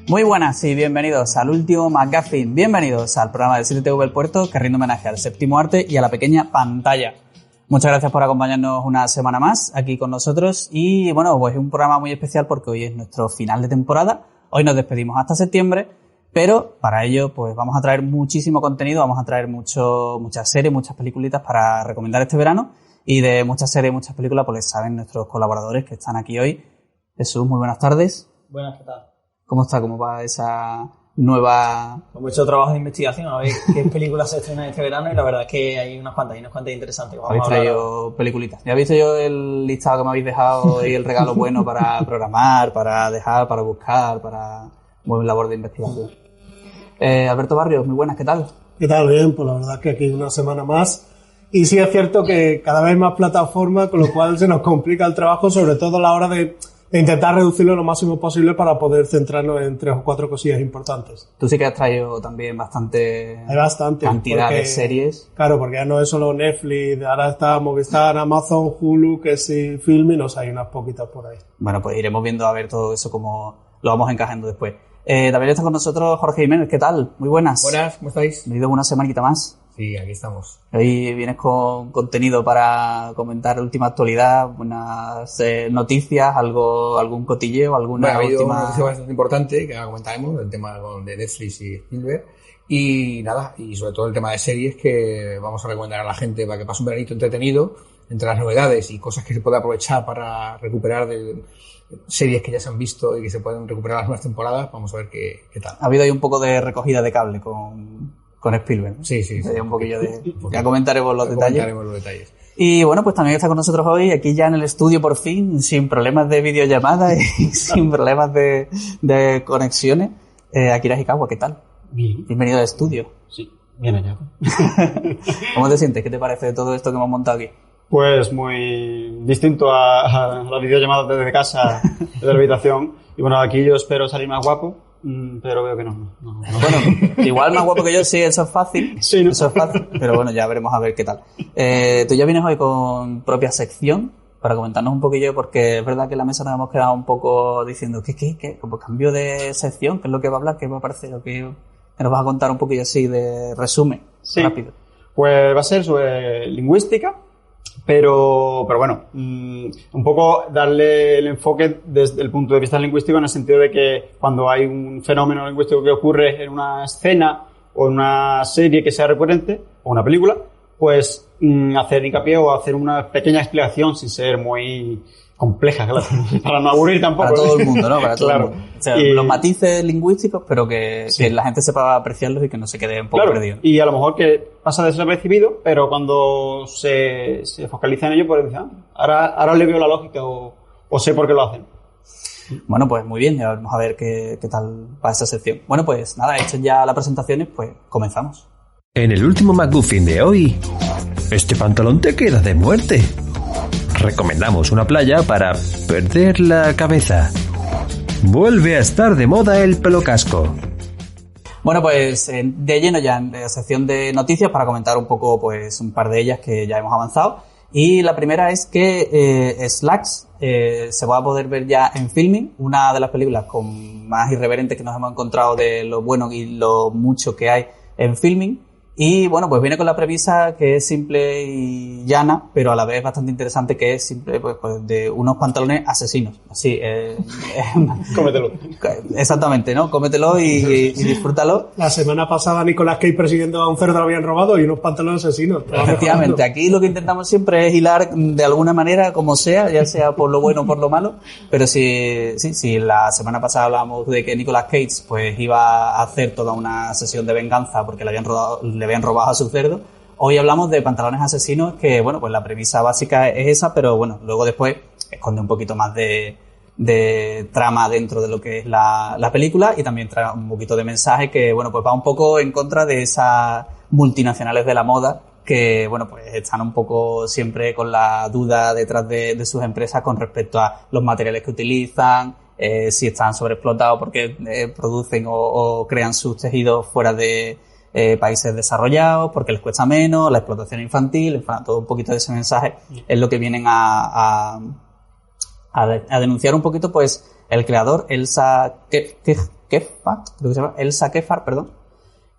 Muy buenas y bienvenidos al último McGuffin. Bienvenidos al programa de 7TV El Puerto que rinde homenaje al séptimo arte y a la pequeña pantalla. Muchas gracias por acompañarnos una semana más aquí con nosotros y bueno, pues es un programa muy especial porque hoy es nuestro final de temporada. Hoy nos despedimos hasta septiembre, pero para ello pues vamos a traer muchísimo contenido, vamos a traer muchas series, muchas peliculitas para recomendar este verano y de muchas series, muchas películas pues saben nuestros colaboradores que están aquí hoy. Jesús, muy buenas tardes. Buenas, ¿qué tal? ¿Cómo está? ¿Cómo va esa nueva...? Hemos hecho trabajo de investigación a ver qué películas se estrenan este verano y la verdad es que hay unas cuantas interesantes. Habéis traído peliculitas. Ya he visto yo el listado que me habéis dejado y el regalo bueno para programar, para dejar, para buscar, para buena labor de investigación. Alberto Barrios, muy buenas, ¿qué tal? ¿Qué tal? Bien, pues la verdad es que aquí una semana más. Y sí es cierto que cada vez más plataformas, con lo cual se nos complica el trabajo, sobre todo a la hora de intentar reducirlo lo máximo posible para poder centrarnos en 3 o 4 cosillas importantes. Tú sí que has traído también Hay bastante cantidad de series. Claro, porque ya no es solo Netflix, ahora está Movistar, Amazon, Hulu, que sí, Filmin, o sea, hay unas poquitas por ahí. Bueno, pues iremos viendo a ver todo eso como lo vamos encajando después. También está con nosotros Jorge Jiménez, ¿qué tal? Muy buenas. Buenas, ¿cómo estáis? Venido una semanita más. Sí, aquí estamos. Hoy vienes con contenido para comentar la última actualidad, unas noticias, algún cotilleo, alguna ha habido última... una noticia bastante importante que ahora comentaremos, el tema de Netflix y Spielberg. Y nada, y sobre todo el tema de series que vamos a recomendar a la gente para que pase un veranito entretenido entre las novedades y cosas que se puede aprovechar para recuperar de series que ya se han visto y que se pueden recuperar las nuevas temporadas. Vamos a ver qué tal. Ha habido ahí un poco de recogida de cable con Spielberg, ¿no? Sí. Un poquillo ya comentaremos los detalles. Y bueno, pues también está con nosotros hoy, aquí ya en el estudio por fin, sin problemas de videollamada y sin problemas de conexiones. Akira Hikawa, ¿qué tal? Bien. Bienvenido al estudio. Sí, bien allá. ¿Cómo te sientes? ¿Qué te parece de todo esto que hemos montado aquí? Pues muy distinto a la videollamada desde casa, desde la habitación. Y bueno, aquí yo espero salir más guapo. Pero veo que no. Bueno, igual más guapo que yo, sí, eso es fácil. Sí, ¿no? Eso es fácil, pero bueno, ya veremos a ver qué tal. Tú ya vienes hoy con propia sección para comentarnos un poquillo, porque es verdad que en la mesa nos hemos quedado un poco diciendo ¿qué? Como cambio de sección, ¿qué es lo que va a hablar? ¿Qué va a aparecer? ¿O qué nos vas a contar un poquillo así de resumen? Sí. Rápido. Pues va a ser sobre lingüística. Pero bueno, un poco darle el enfoque desde el punto de vista lingüístico en el sentido de que cuando hay un fenómeno lingüístico que ocurre en una escena o en una serie que sea recurrente o una película, pues hacer hincapié o hacer una pequeña explicación sin ser muy compleja, claro, para no aburrir tampoco. Para todo el mundo, ¿no? Para todo claro. el mundo. O sea, los matices lingüísticos, pero que la gente sepa apreciarlos y que no se quede un poco perdido. Y a lo mejor que pasa desapercibido, pero cuando se focaliza en ello, pues dicen, ahora le veo la lógica o sé por qué lo hacen. Bueno, pues muy bien, ya vamos a ver qué tal va esa sección. Bueno, pues nada, hechas ya las presentaciones, pues comenzamos. En el último McGuffin de hoy, este pantalón te queda de muerte. Recomendamos una playa para perder la cabeza. Vuelve a estar de moda el pelo casco. Bueno, pues de lleno ya en la sección de noticias para comentar un poco pues un par de ellas que ya hemos avanzado. Y la primera es que Slacks se va a poder ver ya en Filmin, una de las películas con más irreverentes que nos hemos encontrado de lo bueno y lo mucho que hay en Filmin. Y bueno, pues viene con la premisa que es simple y llana, pero a la vez bastante interesante, que es simple pues de unos pantalones asesinos. Así, Cómetelo. Exactamente, ¿no? Cómetelo y disfrútalo. La semana pasada Nicolas Cage persiguiendo a un cerdo lo habían robado y unos pantalones asesinos. Efectivamente, aquí lo que intentamos siempre es hilar de alguna manera, como sea, ya sea por lo bueno o por lo malo, pero si la semana pasada hablábamos de que Nicolas Cage pues iba a hacer toda una sesión de venganza porque le habían robado a su cerdo. Hoy hablamos de pantalones asesinos, que bueno, pues la premisa básica es esa, pero bueno, luego después esconde un poquito más de trama dentro de lo que es la película y también trae un poquito de mensaje que bueno, pues va un poco en contra de esas multinacionales de la moda que bueno, pues están un poco siempre con la duda detrás de sus empresas con respecto a los materiales que utilizan, si están sobreexplotados porque producen o crean sus tejidos fuera de países desarrollados porque les cuesta menos, la explotación infantil, en fin, todo un poquito de ese mensaje es lo que vienen a a denunciar un poquito, pues, el creador, Elsa Kefar, perdón,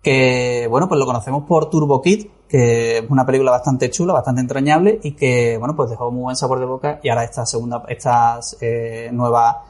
que, bueno, pues lo conocemos por Turbo Kid, que es una película bastante chula, bastante entrañable y que, bueno, pues dejó muy buen sabor de boca, y ahora esta nueva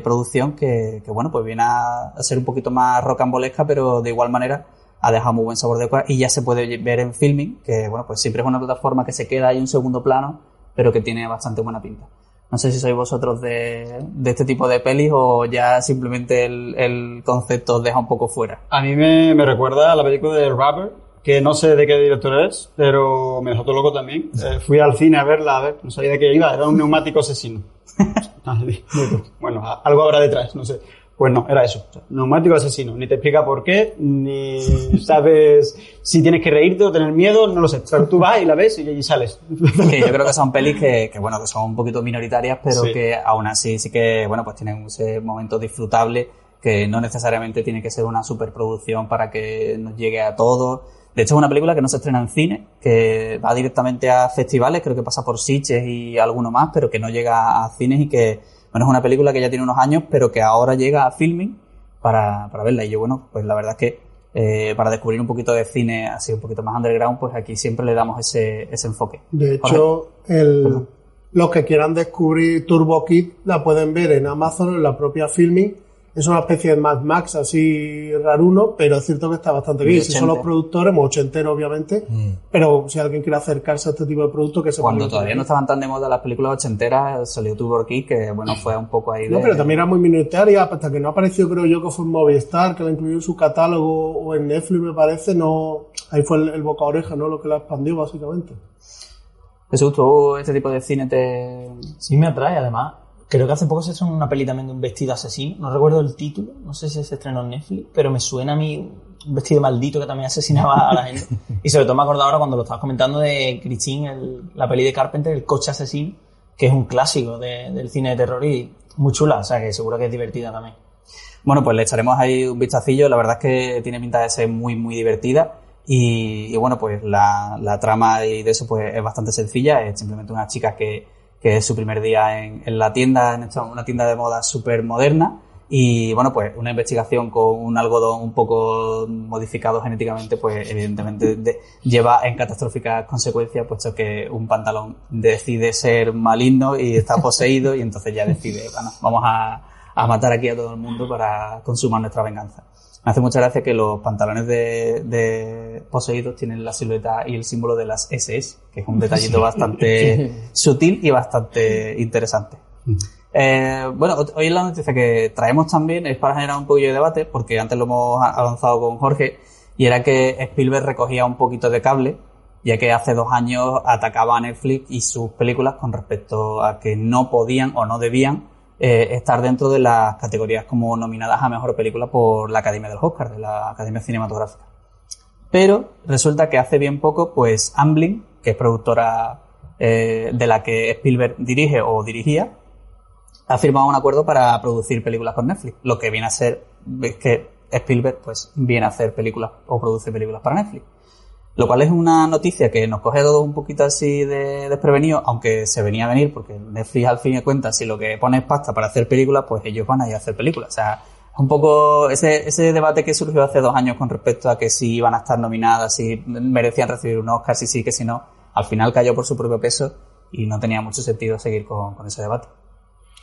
producción que, bueno, pues viene a ser un poquito más rocambolesca, pero de igual manera ha dejado muy buen sabor de boca y ya se puede ver en Filmin, que, bueno, pues siempre es una plataforma que se queda ahí en segundo plano, pero que tiene bastante buena pinta. No sé si sois vosotros de este tipo de pelis o ya simplemente el concepto os deja un poco fuera. A mí me recuerda a la película de Rubber, que no sé de qué director es, pero me dejó todo loco también. Fui al cine a verla, no sabía de qué iba, era un neumático asesino. Bueno, algo habrá detrás, no sé. Pues no, era eso. Neumático asesino. Ni te explica por qué, ni sabes si tienes que reírte o tener miedo, no lo sé. Pero tú vas y la ves y sales. Sí, yo creo que son pelis que bueno, que son un poquito minoritarias, pero sí, que aún así sí que, bueno, pues tienen ese momento disfrutable, que no necesariamente tiene que ser una superproducción para que nos llegue a todos. De hecho, es una película que no se estrena en cine, que va directamente a festivales, creo que pasa por Sitges y alguno más, pero que no llega a cines y que, bueno, es una película que ya tiene unos años, pero que ahora llega a Filmin para verla. Y yo, bueno, pues la verdad es que para descubrir un poquito de cine así un poquito más underground, pues aquí siempre le damos ese enfoque. De hecho, los que quieran descubrir Turbo Kid la pueden ver en Amazon, en la propia Filmin. Es una especie de Mad Max así raruno, pero es cierto que está bastante bien. Si son los productores, muy ochentero obviamente, pero si alguien quiere acercarse a este tipo de productos, que se cuando todavía no estaban tan de moda las películas ochenteras, salió Turbo Kid, que bueno, fue un poco ahí de... No, pero también era muy minoritaria, hasta que no apareció, creo yo, que fue en Movistar, que la incluyó en su catálogo, o en Netflix me parece, no... Ahí fue el boca a oreja, ¿no? Lo que la expandió, básicamente. Jesús, ¿tú este tipo de cine te...? Sí, me atrae, además. Creo que hace poco se estrenó una peli también de un vestido asesino. No recuerdo el título. No sé si se estrenó en Netflix. Pero me suena a mí un vestido maldito que también asesinaba a la gente. Y sobre todo me acordaba ahora cuando lo estabas comentando de Christine, la peli de Carpenter, El coche asesino, que es un clásico del cine de terror y muy chula. O sea que seguro que es divertida también. Bueno, pues le echaremos ahí un vistacillo. La verdad es que tiene pinta de ser muy, muy divertida. Y bueno, pues la trama y de eso pues es bastante sencilla. Es simplemente unas chicas que es su primer día en la tienda, una tienda de moda súper moderna, y bueno, pues una investigación con un algodón un poco modificado genéticamente, pues evidentemente lleva en catastróficas consecuencias, puesto que un pantalón decide ser maligno y está poseído, y entonces ya decide, bueno, vamos a matar aquí a todo el mundo para consumar nuestra venganza. Me hace mucha gracia que los pantalones de poseídos tienen la silueta y el símbolo de las SS, que es un detallito bastante sutil y bastante interesante. Bueno, hoy en la noticia que traemos también es para generar un poquillo de debate, porque antes lo hemos avanzado con Jorge, y era que Spielberg recogía un poquito de cable, ya que hace 2 años atacaba a Netflix y sus películas con respecto a que no podían o no debían estar dentro de las categorías como nominadas a Mejor Película por la Academia del Oscar, de la Academia Cinematográfica. Pero resulta que hace bien poco, pues Amblin, que es productora de la que Spielberg dirige o dirigía, ha firmado un acuerdo para producir películas con Netflix. Lo que viene a ser es que Spielberg pues viene a hacer películas o produce películas para Netflix. Lo cual es una noticia que nos coge todo un poquito así de desprevenido, aunque se venía a venir, porque Netflix al fin de cuentas, si lo que pone es pasta para hacer películas, pues ellos van a ir a hacer películas. O sea, es un poco ese debate que surgió hace 2 años con respecto a que si iban a estar nominadas, si merecían recibir un Oscar, si sí, que si no, al final cayó por su propio peso y no tenía mucho sentido seguir con ese debate.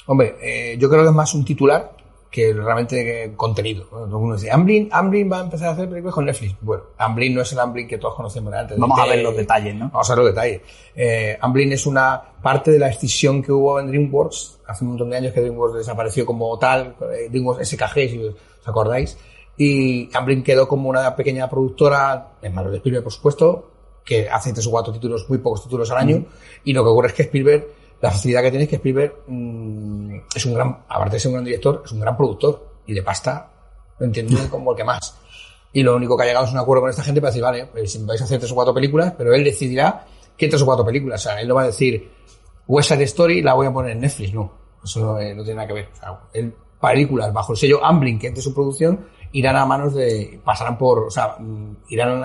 Hombre, yo creo que es más un titular que realmente contenido. Uno dice, Amblin va a empezar a hacer películas con Netflix. Bueno, Amblin no es el Amblin que todos conocemos de antes. Vamos a ver los detalles, ¿no? Vamos a ver los detalles. Amblin es una parte de la escisión que hubo en DreamWorks. Hace un montón de años que DreamWorks desapareció como tal, DreamWorks SKG, si os acordáis. Y Amblin quedó como una pequeña productora, en manos de Spielberg, por supuesto, que hace 3 o 4 títulos, muy pocos títulos al año. Y lo que ocurre es que Spielberg, la facilidad que tiene es que Spielberg es un gran, aparte de ser un gran director, es un gran productor, y de pasta lo entiende como el que más. Y lo único que ha llegado es un acuerdo con esta gente para decir, vale, pues vais a hacer 3 o 4 películas, pero él decidirá qué 3 o 4 películas. O sea, él no va a decir West Side Story la voy a poner en Netflix, no. Eso no tiene nada que ver. O sea, él, películas bajo el sello Amblin, que es de su producción, irán a manos de, pasarán por, o sea, irán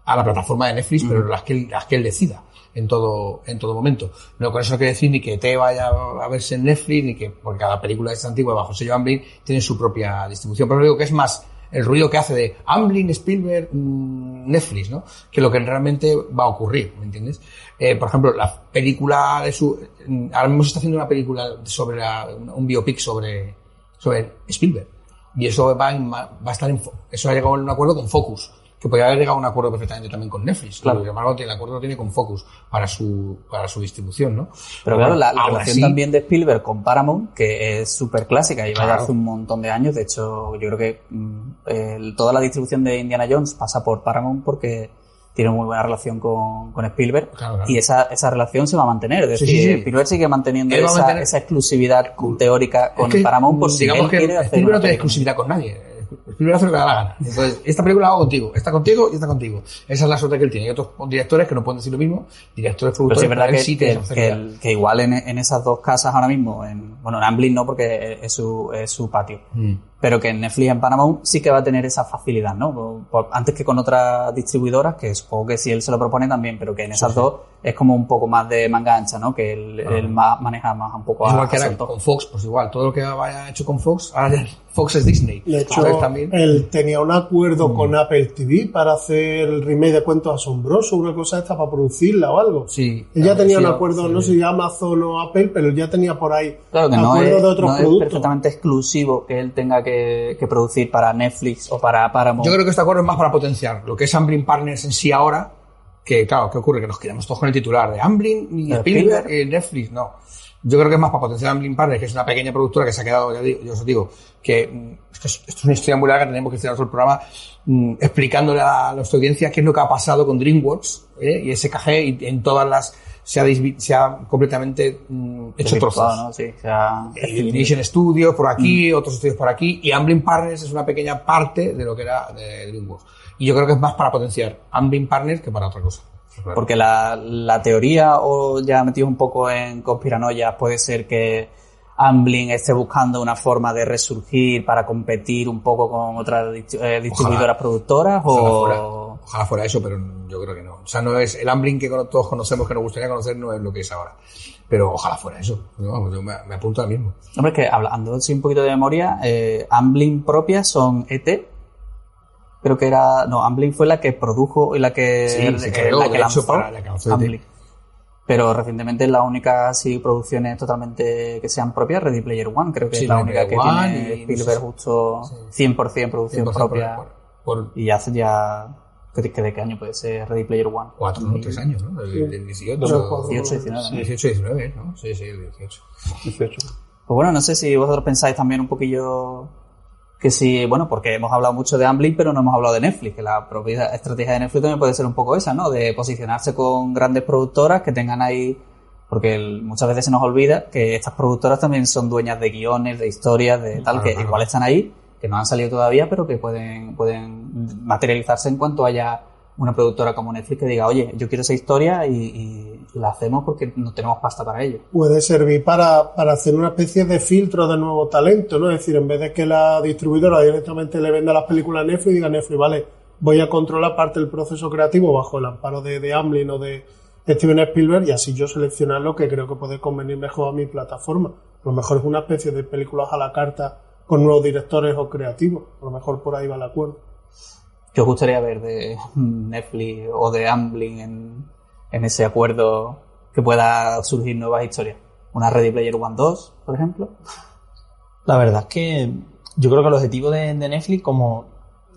a la plataforma de Netflix, pero las que él decida en todo momento. No con eso no quiere decir ni que te vaya a verse en Netflix, ni que, porque cada película es antigua bajo sello Amblin tiene su propia distribución. Pero digo que es más el ruido que hace de Amblin, Spielberg, Netflix, ¿no? Que lo que realmente va a ocurrir, ¿me entiendes? Por ejemplo, la película ahora mismo se está haciendo una película sobre un biopic sobre Spielberg. Y eso va a estar eso ha llegado a un acuerdo con Focus, que podría haber llegado a un acuerdo perfectamente también con Netflix. Claro. Sin embargo, el acuerdo lo tiene con Focus para su distribución, ¿no? Pero claro, la aún relación así, también de Spielberg con Paramount, que es súper clásica, y Claro. hace un montón de años. De hecho, yo creo que toda la distribución de Indiana Jones pasa por Paramount porque tiene muy buena relación con Spielberg. Claro. Y esa relación se va a mantener. Es Sí, decir, sí, sí. Spielberg sigue manteniendo Él va a mantener- esa exclusividad teórica con es que, Paramount por si digamos él que quiere hacer Spielberg una no tiene película. exclusividad con nadie. Spielberg hace lo que da la gana. Entonces, esta película la hago contigo, esta contigo y esta contigo. Esa es la suerte que él tiene. Hay otros directores que no pueden decir lo mismo, directores, Pero productores, sí es verdad pero él sí tiene esa facilidad. que igual en esas dos casas ahora mismo, en Amblin no, porque es su patio, pero que en Netflix y en Paramount sí que va a tener esa facilidad, ¿no? Antes que con otras distribuidoras, que supongo que si él se lo propone también, pero que en esas dos es como un poco más de manga ancha, ¿no? Que él maneja más un poco Igual que ahora suelto. con Fox, pues igual, todo lo que vaya hecho con Fox, ahora ya Fox es Disney. De hecho, Entonces también. él tenía un acuerdo con Apple TV para hacer el remake de Cuentos Asombrosos, una cosa esta para producirla o algo. Sí. Él ya tenía un Sí, acuerdo, sí. no sé si Amazon o Apple, pero él ya tenía por ahí Claro que no acuerdos es, de otros no es productos. perfectamente exclusivo que él tenga que producir para Netflix o para Paramount. Yo creo que este acuerdo es más para potenciar lo que es Amblin Partners en sí ahora, que claro, ¿qué ocurre? Que nos quedamos todos con el titular de Amblin y Pero Spielberg Spielberg. y Netflix, no. Yo creo que es más para potenciar Amblin Partners, que es una pequeña productora que se ha quedado, yo os digo, que esto es una historia muy larga, tenemos que hacer todo el programa explicándole a nuestra audiencia qué es lo que ha pasado con DreamWorks y SKG y en todas las se ha completamente hecho trozos. ¿no? Sí, o sea, Illumination Studios por aquí, otros estudios por aquí, y Amblin Partners es una pequeña parte de lo que era de DreamWorks. Y yo creo que es más para potenciar Amblin Partners que para otra cosa. Porque la teoría, o ya metido un poco en conspiranoia, puede ser que Amblin esté buscando una forma de resurgir para competir un poco con otras distribuidoras productoras, Ojalá fuera eso, pero yo creo que no. O sea, no es el Amblin que todos conocemos, que nos gustaría conocer, no es lo que es ahora. Pero ojalá fuera eso. Pero vamos, yo me apunto ahora mismo. Hombre, es que hablando así un poquito de memoria, Amblin propias son ET. Creo que era... No, Amblin fue la que produjo y la que, se creó, la que de hecho, lanzó para la que lanzó ET. Amblin. Pero recientemente las únicas así, producciones totalmente que sean propias, Ready Player One, creo que Sí, es la Ready única que Player One tiene y- Spielberg justo 100% producción 100% propia. por Y hace ya... ¿De qué año puede ser Ready Player One? 4, ¿no? 3 años, ¿no? Del 18. Pero cuatro. 18, 19, ¿no? 18, 19, ¿no? Sí, el 18. 18. Pues bueno, no sé si vosotros pensáis también un poquillo que sí, bueno, porque hemos hablado mucho de Amblin, pero no hemos hablado de Netflix, que la propia estrategia de Netflix también puede ser un poco esa, ¿no? De posicionarse con grandes productoras que tengan ahí, porque muchas veces se nos olvida que estas productoras también son dueñas de guiones, de historias, de tal, Claro, que claro. igual están ahí, que no han salido todavía, pero que pueden materializarse en cuanto haya una productora como Netflix que diga, oye, yo quiero esa historia y la hacemos porque no tenemos pasta para ello. Puede servir para hacer una especie de filtro de nuevo talento, ¿no? Es decir, en vez de que la distribuidora directamente le venda las películas a Netflix y diga Netflix, vale, voy a controlar parte del proceso creativo bajo el amparo de Amblin o de Steven Spielberg y así yo seleccionar lo que creo que puede convenir mejor a mi plataforma. A lo mejor es una especie de películas a la carta con nuevos directores o creativos. A lo mejor por ahí va el acuerdo. ¿Qué os gustaría ver de Netflix o de Amblin en ese acuerdo que pueda surgir nuevas historias? ¿Una Ready Player One 2, por ejemplo? La verdad es que yo creo que el objetivo de Netflix, como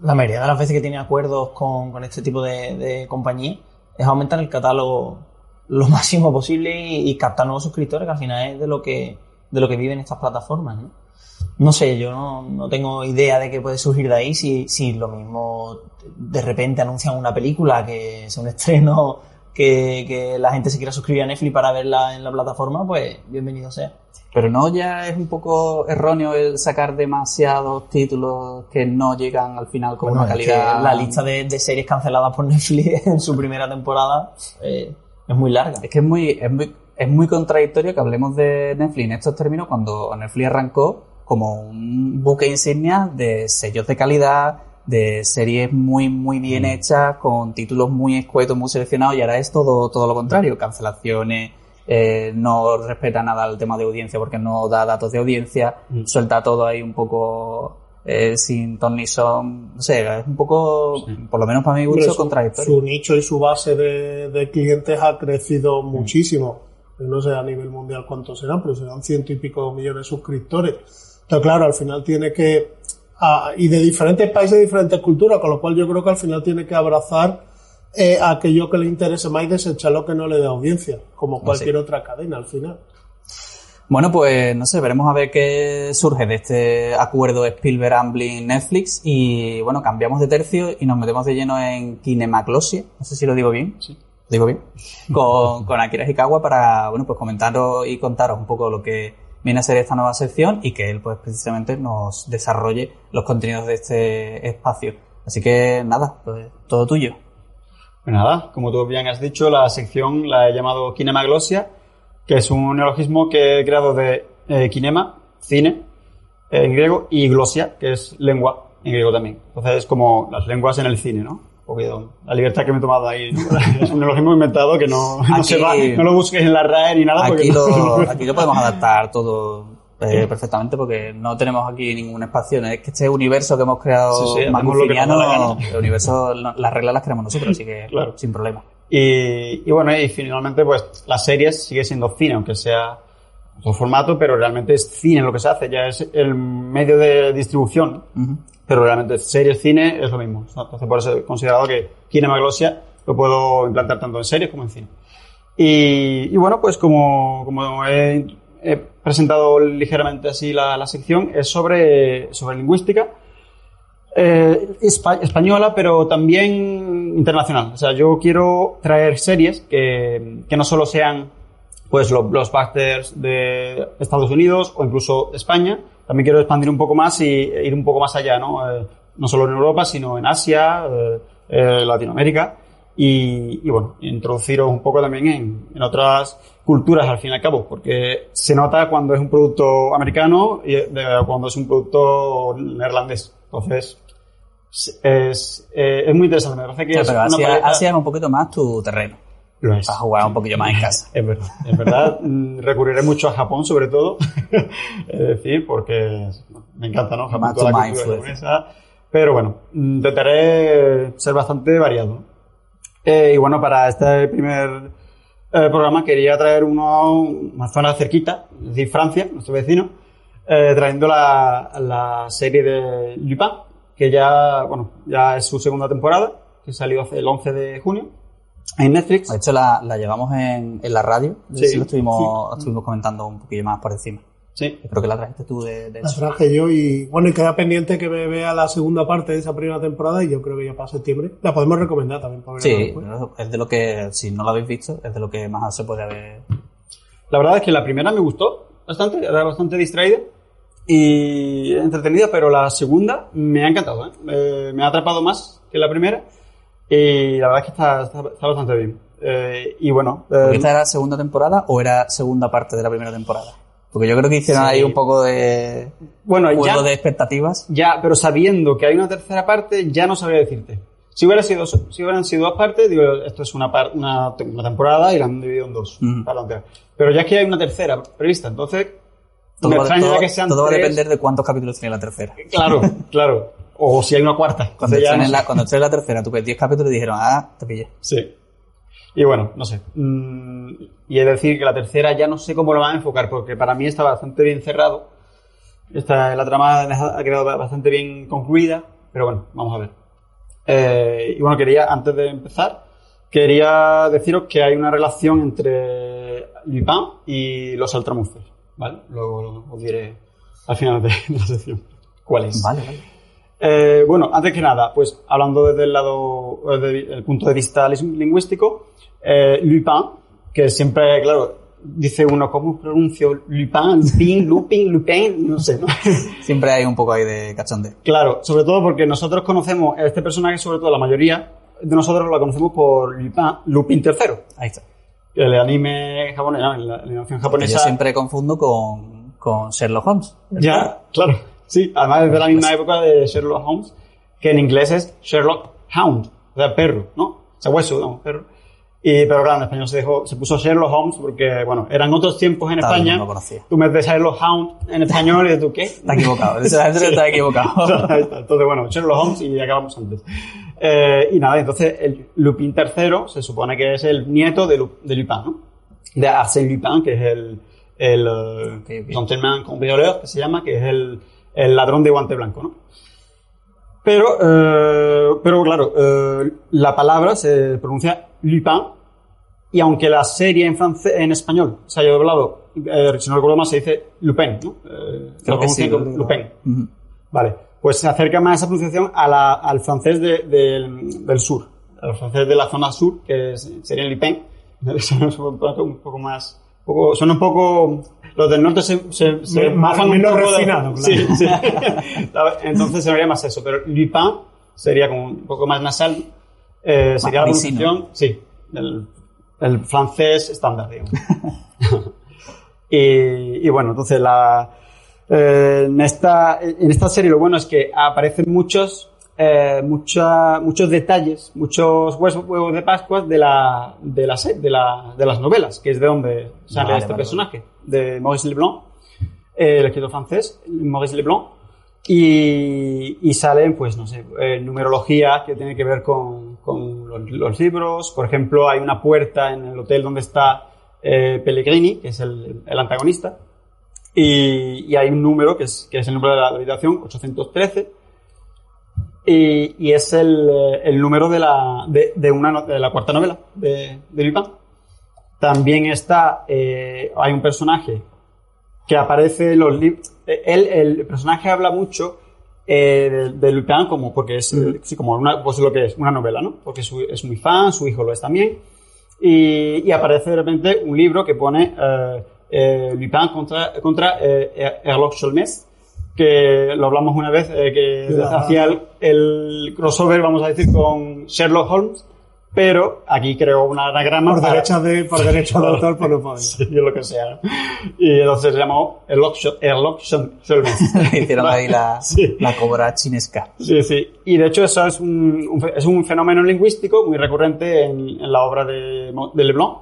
la mayoría de las veces que tiene acuerdos con este tipo de compañía, es aumentar el catálogo lo máximo posible y captar nuevos suscriptores, que al final es de lo que viven estas plataformas, ¿no? No sé, yo no tengo idea de qué puede surgir de ahí si lo mismo de repente anuncian una película que es un estreno que la gente se quiera suscribir a Netflix para verla en la plataforma, pues bienvenido sea. Pero no ya es un poco erróneo el sacar demasiados títulos que no llegan al final con una Es calidad... que la lista de series canceladas por Netflix en su primera temporada es muy larga. Es que es muy contradictorio que hablemos de Netflix en estos términos cuando Netflix arrancó como un buque insignia de sellos de calidad, de series muy, muy bien hechas, con títulos muy escuetos, muy seleccionados, y ahora es todo lo contrario, cancelaciones, no respeta nada el tema de audiencia porque no da datos de audiencia, suelta todo ahí un poco sin ton ni son, no sé, es un poco, por lo menos para mi gusto, contradictorio. Su nicho y su base de clientes ha crecido muchísimo. No sé a nivel mundial cuántos serán, pero serán 100 y pico millones de suscriptores. Entonces, claro, al final tiene que... y de diferentes países, diferentes culturas, con lo cual yo creo que al final tiene que abrazar aquello que le interese más y desechar lo que no le dé audiencia, como cualquier otra cadena al final. Bueno, pues no sé, veremos a ver qué surge de este acuerdo Spielberg-Amblin-Netflix y bueno, cambiamos de tercio y nos metemos de lleno en Kinemaglosia, no sé si lo digo bien. Sí. ¿Digo bien? Con Akira Hikawa para, bueno, pues comentaros y contaros un poco lo que viene a ser esta nueva sección y que él pues precisamente nos desarrolle los contenidos de este espacio. Así que nada, pues todo tuyo. Pues nada, como tú bien has dicho, la sección la he llamado Kinemaglosia, que es un neologismo que he creado de kinema, cine, en griego, y glosia, que es lengua, en griego también. Entonces es como las lenguas en el cine, ¿no? Porque la libertad que me he tomado ahí, ¿no? Es un neologismo inventado que no lo busques en la RAE ni nada. Aquí lo podemos adaptar todo perfectamente porque no tenemos aquí ningún espacio. No es que este universo que hemos creado magufiniano, el universo, las reglas las creamos nosotros, así que claro, sin problema. Y bueno, y finalmente pues las series sigue siendo cine, aunque sea otro formato, pero realmente es cine lo que se hace, ya es el medio de distribución, pero realmente series, cine es lo mismo. Entonces por eso he considerado que Kinemaglosia lo puedo implantar tanto en series como en cine. Y bueno, pues como he presentado ligeramente así la sección, es sobre lingüística española, pero también internacional. O sea, yo quiero traer series que no solo sean pues los blockbusters de Estados Unidos o incluso España. También quiero expandir un poco más y ir un poco más allá, ¿no? No solo en Europa, sino en Asia, Latinoamérica y bueno, introduciros un poco también en otras culturas al fin y al cabo, porque se nota cuando es un producto americano y cuando es un producto neerlandés. Entonces, es muy interesante. Me parece que es pero una paleta... Asia es un poquito más tu terreno. Lo es. Para jugar un poquillo más en casa. Es verdad. En verdad, recurriré mucho a Japón, sobre todo. Es decir, porque me encanta, ¿no? Japón, toda la cultura japonesa. Pero bueno, intentaré ser bastante variado. Y bueno, para este primer programa quería traer una zona cerquita, es decir, Francia, nuestro vecino, trayendo la serie de Lupin, que ya es su segunda temporada, que salió el 11 de junio. En Netflix. De hecho, la llevamos en la radio. Sí, lo estuvimos comentando un poquillo más por encima. Sí. Creo que la trajiste tú de La traje yo y bueno, y queda pendiente que me vea la segunda parte de esa primera temporada y yo creo que ya para septiembre. La podemos recomendar también para verla después. Es de lo que, si no la habéis visto, es de lo que más se puede haber. La verdad es que la primera me gustó bastante, era bastante distraída y entretenida, pero la segunda me ha encantado, me ha atrapado más que la primera. Y la verdad es que está bastante bien. Y bueno... ¿Esta era segunda temporada o era segunda parte de la primera temporada? Porque yo creo que hicieron ahí un poco de... juego de expectativas. Ya, pero sabiendo que hay una tercera parte, ya no sabría decirte. Si hubieran sido dos partes, digo, esto es una temporada y la han dividido en dos. Pero ya es que hay una tercera prevista, entonces... me extraña que sean todo va a depender de cuántos capítulos tiene la tercera. Claro. O si hay una cuarta. Cuando esté la tercera, tú ves 10 capítulos y dijeron, te pillé. Sí. Y bueno, no sé. Y es decir que la tercera ya no sé cómo lo van a enfocar, porque para mí está bastante bien cerrado. La trama ha quedado bastante bien concluida, pero bueno, vamos a ver. Y bueno, antes de empezar, quería deciros que hay una relación entre Lupin y los altramuces, ¿vale? Luego os diré al final de la sección cuál es. Vale. Bueno, antes que nada, pues hablando desde el lado, desde el punto de vista lingüístico, Lupin, que siempre, claro, dice uno, ¿cómo pronuncio Lupin? No sé, ¿no? Siempre hay un poco ahí de cachondeo. Claro, sobre todo porque nosotros conocemos a este personaje, sobre todo la mayoría de nosotros lo conocemos por Lupin III. Ahí está. El anime japonés, la animación japonesa. Yo siempre confundo con Sherlock Holmes. Ya, claro. Sí, además es de la misma época de Sherlock Holmes, que en inglés es Sherlock Hound, o sea, perro, ¿no? Sabueso, no, perro. Pero claro, en español se puso Sherlock Holmes porque, bueno, eran otros tiempos en España. No conocía. Tú metes Sherlock Hound en español y tú, ¿qué? Está equivocado. Esa gente está equivocado. Entonces, bueno, Sherlock Holmes y acabamos antes. Y nada, entonces el Lupin III se supone que es el nieto de Lupin, ¿no? De Arsène Lupin, que es el gentleman cambrioleur, que se llama, que es el ladrón de guante blanco, ¿no? Pero claro, la palabra se pronuncia Lupin, y aunque la serie en español se haya doblado, si no recuerdo mal, se dice Lupin, ¿no? Creo que sí, Lupin. Uh-huh. Vale, pues se acerca más esa pronunciación al francés del sur, al francés de la zona sur, que sería Lupin. Suena un poco más... suena un poco... Los del norte se más menos refinado, claro. Sí, sí. Entonces sería más eso, pero Lupin sería como un poco más nasal. Sería la pronunciación, sí, el francés estándar, digamos. y bueno, entonces en esta serie lo bueno es que aparecen muchos detalles, muchos huevos de Pascua de las novelas, que es de donde sale personaje, de Maurice Leblanc, el escritor francés, Maurice Leblanc, y salen, pues, no sé, numerología que tiene que ver con los libros. Por ejemplo, hay una puerta en el hotel donde está Pellegrini, que es el antagonista, y hay un número que es el número de la habitación, 813, y es el número de la cuarta novela de Lupin. También hay un personaje que aparece en los libros. El personaje habla mucho de Lupin porque es como pues lo que es una novela, ¿no? Porque es muy fan, su hijo lo es también, y aparece de repente un libro que pone Lupin contra Herlock Sholmes, que lo hablamos una vez, que hacía el crossover, vamos a decir, con Sherlock Holmes, pero aquí creó un anagrama por derecho de autor, por no poder. Sí, lo que sea, ¿no? Y entonces se llamó Herlock Sholmes. Hicieron ahí la cobra chinesca. Sí, sí. Y de hecho eso es un fenómeno lingüístico muy recurrente en la obra de Leblanc,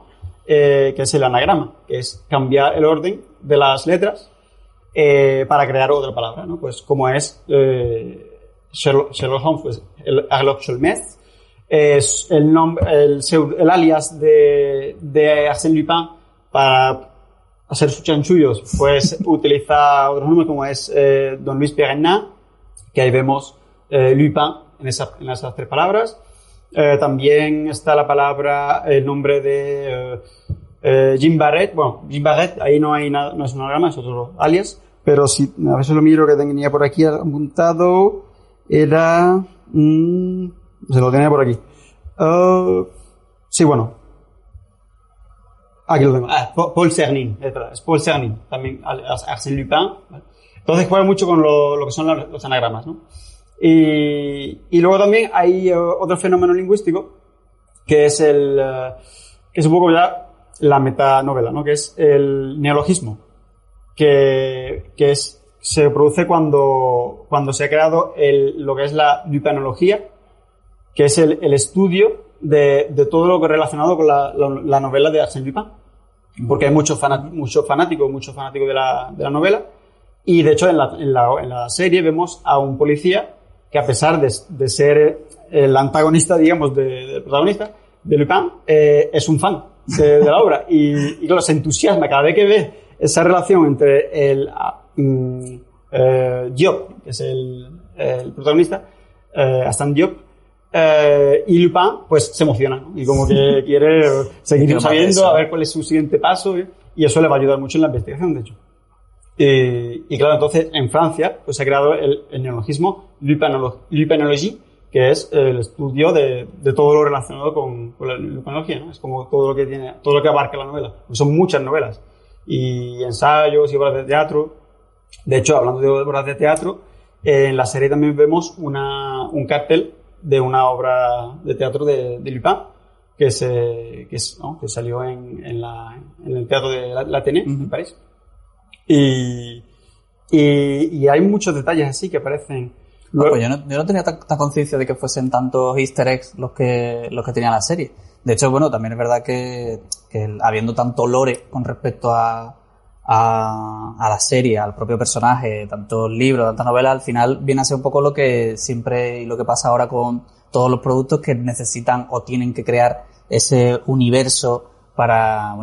que es el anagrama, que es cambiar el orden de las letras para crear otra palabra, ¿no? Pues como es Sherlock Holmes, pues el Herlock Sholmes es el nombre, el alias de Arsène Lupin. Para hacer sus chanchullos, pues utiliza otros nombres como es Don Luis Perrenat, que ahí vemos Lupin en esas tres palabras. También está la palabra, el nombre de Jim Barrett. Bueno, Jim Barrett, ahí no hay nada, no es un anagrama, es otro alias, pero si a veces lo miro, que tenía por aquí apuntado, era... se lo tenía por aquí. Sí, bueno. Aquí lo tengo. Paul Cernin. Es Paul Cernin. También Arsène Lupin. ¿Vale? Entonces juega mucho con lo que son los anagramas, ¿no? Y luego también hay otro fenómeno lingüístico que es un poco ya la metanovela, ¿no? Que es el neologismo, que se produce cuando se ha creado lo que es la lupinología, que es el estudio de todo lo que es relacionado con la novela de Arsène Lupin, porque hay mucho fanático de la novela. Y de hecho en la serie vemos a un policía que, a pesar de ser el antagonista, digamos, del protagonista, de Lupin, es un fan de la obra y claro, se entusiasma cada vez que ve esa relación entre el Diop, que es el protagonista, Arsène Diop, y Lupin, pues se emociona, ¿no? Y como que quiere seguir sabiendo, a ver cuál es su siguiente paso, y eso le va a ayudar mucho en la investigación, de hecho. Y claro, entonces en Francia pues se ha creado el neologismo lupinologie, que es el estudio de todo lo relacionado con la lupinología, ¿no? Es como todo lo que abarca la novela. Pues son muchas novelas y ensayos y obras de teatro. De hecho, hablando de obras de teatro, en la serie también vemos un cartel de una obra de teatro de Lupin que salió en el teatro de l'Athénée, en París. Y hay muchos detalles así que aparecen. Pues yo no tenía tanta conciencia de que fuesen tantos easter eggs los que tenía la serie. De hecho, bueno, también es verdad que habiendo tanto lore con respecto a la serie, al propio personaje, tantos libros, tantas novelas, al final viene a ser un poco lo que siempre y lo que pasa ahora con todos los productos que necesitan o tienen que crear ese universo para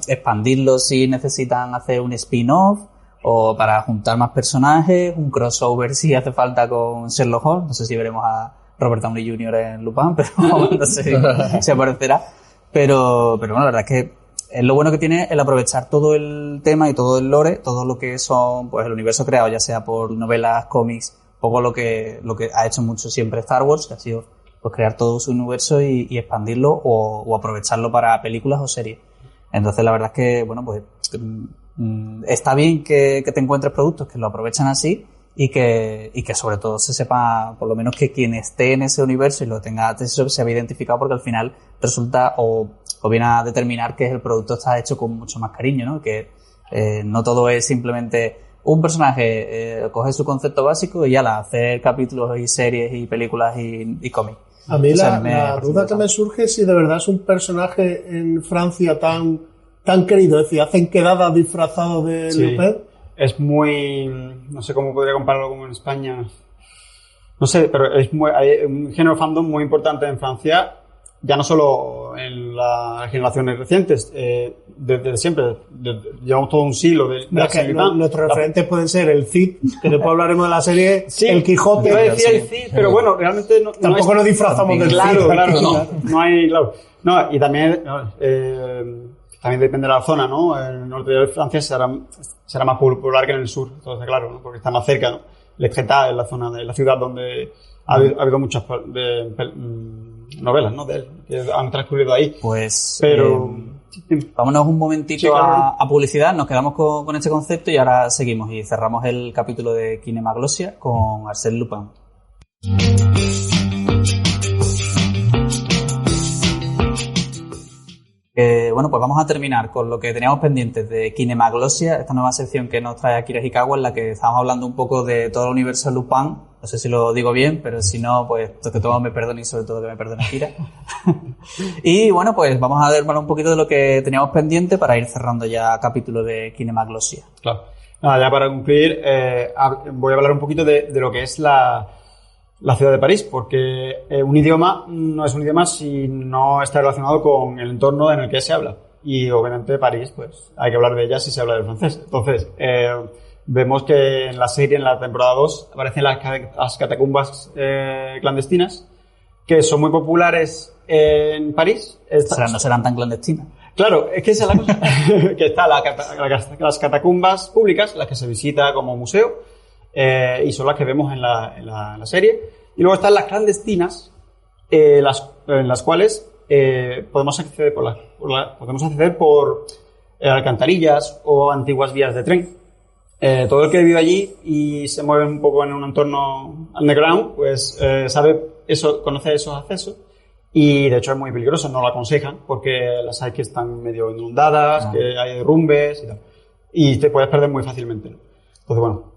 expandirlo si necesitan hacer un spin-off o para juntar más personajes, un crossover si hace falta con Sherlock Holmes. No sé si veremos a Robert Downey Jr. en Lupin, pero no sé si aparecerá. Pero bueno, la verdad es que es lo bueno que tiene el aprovechar todo el tema y todo el lore, todo lo que son pues el universo creado, ya sea por novelas, cómics, un poco lo que ha hecho mucho siempre Star Wars, que ha sido pues crear todo su universo y expandirlo o aprovecharlo para películas o series. Entonces la verdad es que, bueno, pues está bien que te encuentres productos que lo aprovechan así y que sobre todo se sepa, por lo menos que quien esté en ese universo y lo tenga, se había identificado, porque al final resulta o viene a determinar que el producto está hecho con mucho más cariño, ¿no? Que no todo es simplemente un personaje, coge su concepto básico y ya hacer capítulos y series y películas y cómics. A mí la duda que me surge es si de verdad es un personaje en Francia tan querido, es decir, hacen quedadas disfrazados de Lupin. Es muy... no sé cómo podría compararlo con en España. No sé, pero hay un género fandom muy importante en Francia, ya no solo en las generaciones recientes, desde siempre. Llevamos todo un siglo de nuestros referentes pueden ser el Cid, que después hablaremos de la serie, el Quijote. Yo decía el Cid, pero bueno, realmente no... Tampoco nos disfrazamos del Cid. Claro, no hay... Claro. No, y también... también depende de la zona, ¿no? En el norte de Francia será más popular que en el sur, entonces claro, ¿no? Porque está más cerca, ¿no? L'Etretat es la zona de la ciudad donde ha habido muchas novelas, ¿no? De él, que han transcurrido ahí. Pues, pero vámonos un momentito a publicidad, nos quedamos con este concepto y ahora seguimos y cerramos el capítulo de Kinemaglosia con Arsène Lupin. Bueno, pues vamos a terminar con lo que teníamos pendientes de Kinemaglosia, esta nueva sección que nos trae Akira Hikawa, en la que estamos hablando un poco de todo el universo de Lupin. No sé si lo digo bien, pero si no, pues que todo me perdone y sobre todo que me perdone Akira. Y bueno, pues vamos a hablar un poquito de lo que teníamos pendiente para ir cerrando ya el capítulo de Kinemaglosia. Claro. Nada, ya para concluir, voy a hablar un poquito de lo que es la ciudad de París, porque un idioma no es un idioma si no está relacionado con el entorno en el que se habla. Y obviamente París, pues hay que hablar de ella si se habla del francés. Entonces, vemos que en la serie, en la temporada 2, aparecen las catacumbas clandestinas, que son muy populares en París. No serán tan clandestinas. Claro, es que esa es la cosa. Que están las catacumbas públicas, las que se visita como museo, y son las que vemos en la serie. Y luego están las clandestinas, en las cuales podemos acceder por alcantarillas o antiguas vías de tren. Todo el que vive allí y se mueve un poco en un entorno underground, pues conoce esos accesos, y de hecho es muy peligroso, no lo aconsejan porque las hay que están medio inundadas, que hay derrumbes y tal, y te puedes perder muy fácilmente, ¿no? Entonces bueno,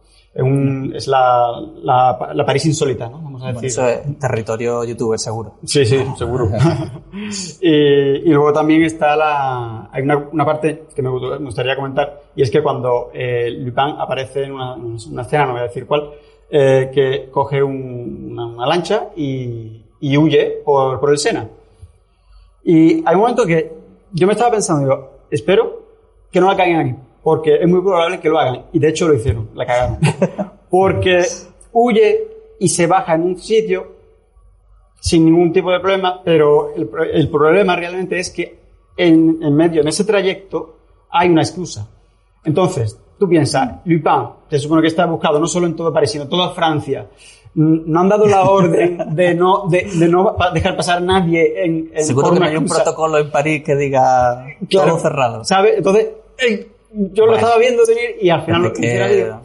es la París insólita, ¿no? Vamos a decir. Eso es territorio youtuber, seguro. Sí, seguro. y luego también está hay una parte que me gustaría comentar, y es que cuando Lupin aparece en una escena, no voy a decir cuál, que coge una lancha y huye por el Sena. Y hay un momento que yo me estaba pensando, digo, espero que no la caguen aquí, porque es muy probable que lo hagan. Y de hecho lo hicieron, la cagaron. Porque huye y se baja en un sitio sin ningún tipo de problema, pero el problema realmente es que en ese trayecto hay una excusa. Entonces, tú piensas, Lupin, te supone que está buscado no solo en todo París, sino en toda Francia. No han dado la orden de no dejar pasar a nadie en seguro que no hay un protocolo en París que diga todo cerrado. ¿Sabes? Entonces, yo lo estaba viendo venir y al final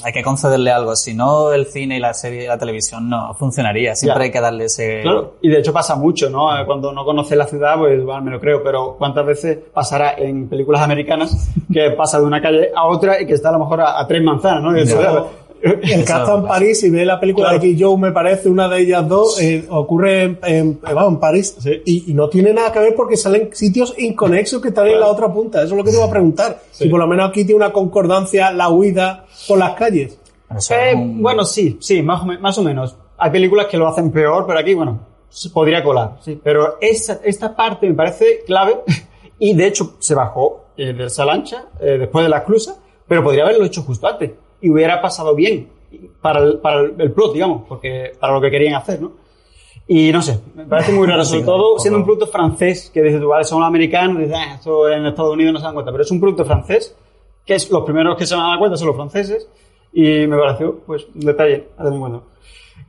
hay que concederle algo, si no el cine y la serie y la televisión no funcionaría, siempre hay que darle ese... Claro, y de hecho pasa mucho, ¿no? Cuando no conoces la ciudad, pues bueno, me lo creo, pero ¿cuántas veces pasará en películas americanas que pasa de una calle a otra y que está a lo mejor a 3 manzanas, ¿no? Y eso, el cast está en París y ve la película de Key Joe, me parece, una de ellas dos, ocurre en París, y no tiene nada que ver porque salen sitios inconexos que están en la otra punta. Eso es lo que te iba a preguntar. Si por lo menos aquí tiene una concordancia la huida por las calles. Bueno, sí, más o menos. Hay películas que lo hacen peor, pero aquí, bueno, se podría colar. Sí. Pero esta parte me parece clave y, de hecho, se bajó de esa lancha después de la esclusa, pero podría haberlo hecho justo antes y hubiera pasado bien para el plot, digamos, porque para lo que querían hacer, ¿no? Y no sé, me parece muy raro, sobre todo siendo un producto francés, que dices tú, vale, son americanos, dices, esto en Estados Unidos no se dan cuenta, pero es un producto francés, que es los primeros que se van a dar cuenta son los franceses, y me pareció, pues, un detalle a tener en cuenta.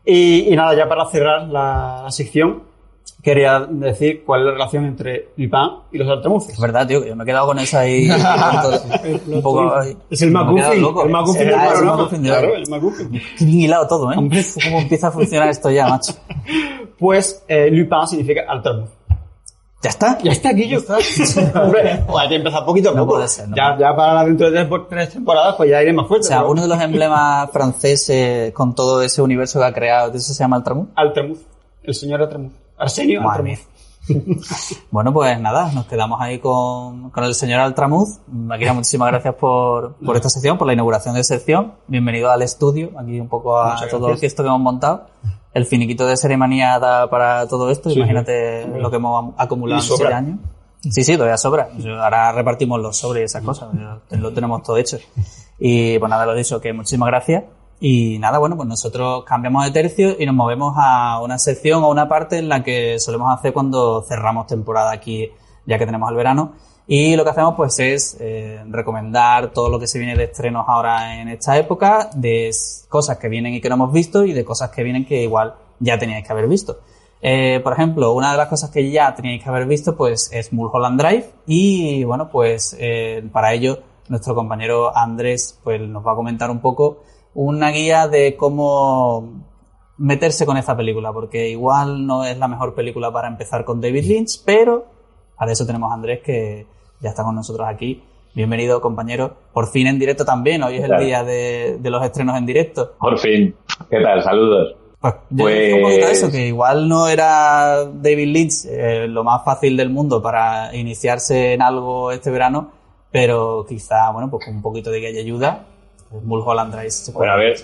Y nada, ya para cerrar la sección, quería decir cuál es la relación entre Lupin y los Altramuces. Es verdad, tío, que yo me he quedado con eso ahí. Un poco ahí. Es el MacGuffin. El MacGuffin del programa. Claro, el MacGuffin. Qué bien hilado todo, ¿eh? Hombre, cómo empieza a funcionar esto ya, macho. Pues Lupin significa Altramuz. ¿Ya está? Ya está, Guillo. Hombre, hay que empezar poquito a poco. No puede ser. Ya para dentro de 3 temporadas, pues ya iré más fuerte. O sea, uno de los emblemas franceses con todo ese universo que ha creado, ¿eso se llama Altramuz? Altramuz. El señor Altramuz. Arsenio Altramuz. Bueno, pues nada, nos quedamos ahí con el señor Altramuz. Akira, muchísimas gracias por esta sección, por la inauguración de sección. Bienvenido al estudio, aquí un poco a todo esto que hemos montado. El finiquito de Seremanía da para todo esto. Sí, imagínate lo que hemos acumulado en 7 años. Sí, todavía sobra. Ahora repartimos los sobres y esas cosas. Lo tenemos todo hecho. Y pues nada, lo dicho, que muchísimas gracias. Y nada, bueno, pues nosotros cambiamos de tercio y nos movemos a una sección o una parte en la que solemos hacer cuando cerramos temporada aquí, ya que tenemos el verano. Y lo que hacemos pues es recomendar todo lo que se viene de estrenos ahora en esta época, de cosas que vienen y que no hemos visto y de cosas que vienen que igual ya teníais que haber visto. Por ejemplo, una de las cosas que ya teníais que haber visto pues es Mulholland Drive y bueno, pues para ello nuestro compañero Andrés pues nos va a comentar un poco una guía de cómo meterse con esta película, porque igual no es la mejor película para empezar con David Lynch, pero para eso tenemos a Andrés que ya está con nosotros aquí. Bienvenido, compañero. Por fin en directo también. Hoy es el día de los estrenos en directo. Por fin. ¿Qué tal? Saludos. Pues yo dije un poquito eso, que igual no era David Lynch lo más fácil del mundo para iniciarse en algo este verano, pero quizá, bueno, pues con un poquito de guía y ayuda, Mulholland Drive se puede ver.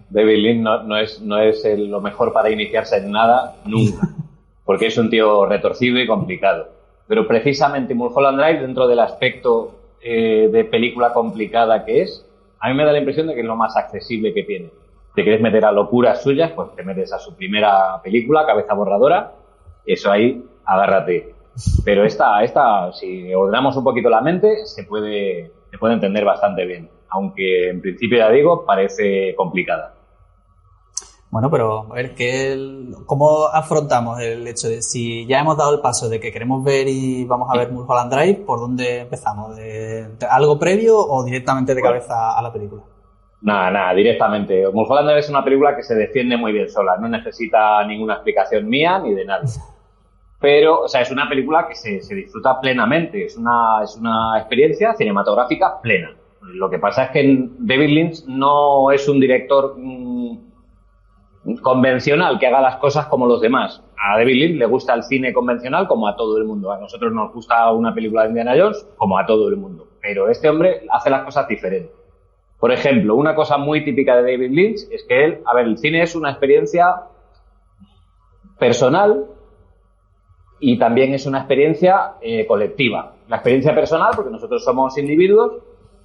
David Lynch no es lo mejor para iniciarse en nada nunca, porque es un tío retorcido y complicado. Pero precisamente Mulholland Drive, dentro del aspecto de película complicada que es, a mí me da la impresión de que es lo más accesible que tiene. Te quieres meter a locuras suyas, pues te metes a su primera película, Cabeza Borradora, eso ahí, agárrate. Pero esta, si ordenamos un poquito la mente, se puede entender bastante bien. Aunque en principio, ya digo, parece complicada. Bueno, pero a ver, ¿cómo afrontamos el hecho de si ya hemos dado el paso de que queremos ver y vamos a ver Mulholland Drive, ¿por dónde empezamos? ¿De algo previo o directamente de cabeza a la película? Nada, directamente. Mulholland Drive es una película que se defiende muy bien sola, no necesita ninguna explicación mía ni de nadie. Pero, o sea, es una película que se disfruta plenamente, es una experiencia cinematográfica plena. Lo que pasa es que David Lynch no es un director convencional que haga las cosas como los demás. A David Lynch le gusta el cine convencional como a todo el mundo. A nosotros nos gusta una película de Indiana Jones como a todo el mundo. Pero este hombre hace las cosas diferentes. Por ejemplo, una cosa muy típica de David Lynch es que el cine es una experiencia personal y también es una experiencia colectiva. La experiencia personal, porque nosotros somos individuos.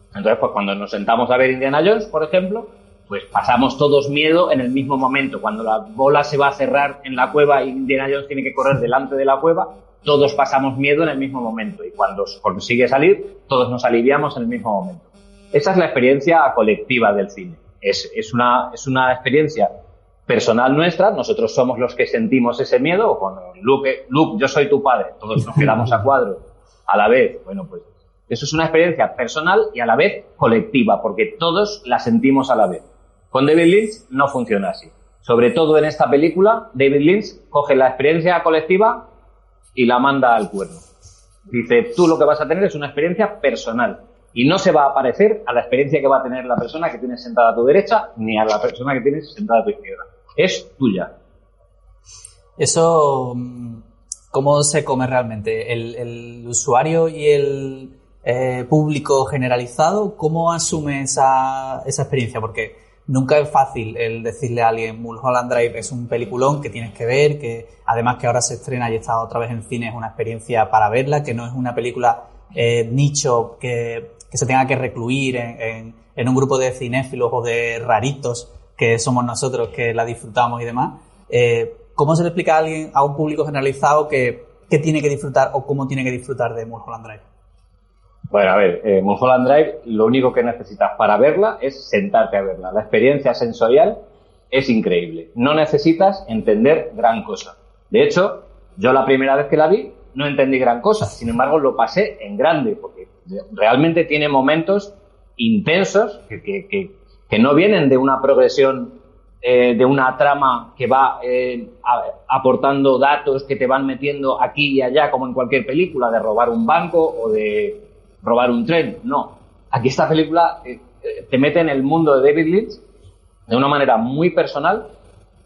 Entonces, pues cuando nos sentamos a ver Indiana Jones, por ejemplo, pues pasamos todos miedo en el mismo momento. Cuando la bola se va a cerrar en la cueva y Indiana Jones tiene que correr delante de la cueva, todos pasamos miedo en el mismo momento. Y cuando consigue salir, todos nos aliviamos en el mismo momento. Esa es la experiencia colectiva del cine. Es una experiencia personal nuestra. Nosotros somos los que sentimos ese miedo. O cuando Luke, yo soy tu padre. Todos nos quedamos a cuadro a la vez. Bueno, pues eso es una experiencia personal y a la vez colectiva, porque todos la sentimos a la vez. Con David Lynch no funciona así. Sobre todo en esta película, David Lynch coge la experiencia colectiva y la manda al cuerno. Dice, tú lo que vas a tener es una experiencia personal. Y no se va a parecer a la experiencia que va a tener la persona que tienes sentada a tu derecha ni a la persona que tienes sentada a tu izquierda. Es tuya. Eso, ¿cómo se come realmente? ¿El usuario y el público generalizado, cómo asume esa experiencia? Porque nunca es fácil el decirle a alguien Mulholland Drive es un peliculón que tienes que ver, que además que ahora se estrena y está otra vez en cine, es una experiencia para verla, que no es una película nicho que se tenga que recluir en un grupo de cinéfilos o de raritos que somos nosotros que la disfrutamos y demás. ¿Cómo se le explica a alguien, a un público generalizado qué tiene que disfrutar o cómo tiene que disfrutar de Mulholland Drive? Bueno, a ver, Mulholland Drive, lo único que necesitas para verla es sentarte a verla. La experiencia sensorial es increíble. No necesitas entender gran cosa. De hecho, yo la primera vez que la vi no entendí gran cosa. Sin embargo, lo pasé en grande, porque realmente tiene momentos intensos que no vienen de una progresión, de una trama que va aportando datos que te van metiendo aquí y allá, como en cualquier película, de robar un banco o de robar un tren. No. Aquí esta película te mete en el mundo de David Lynch de una manera muy personal,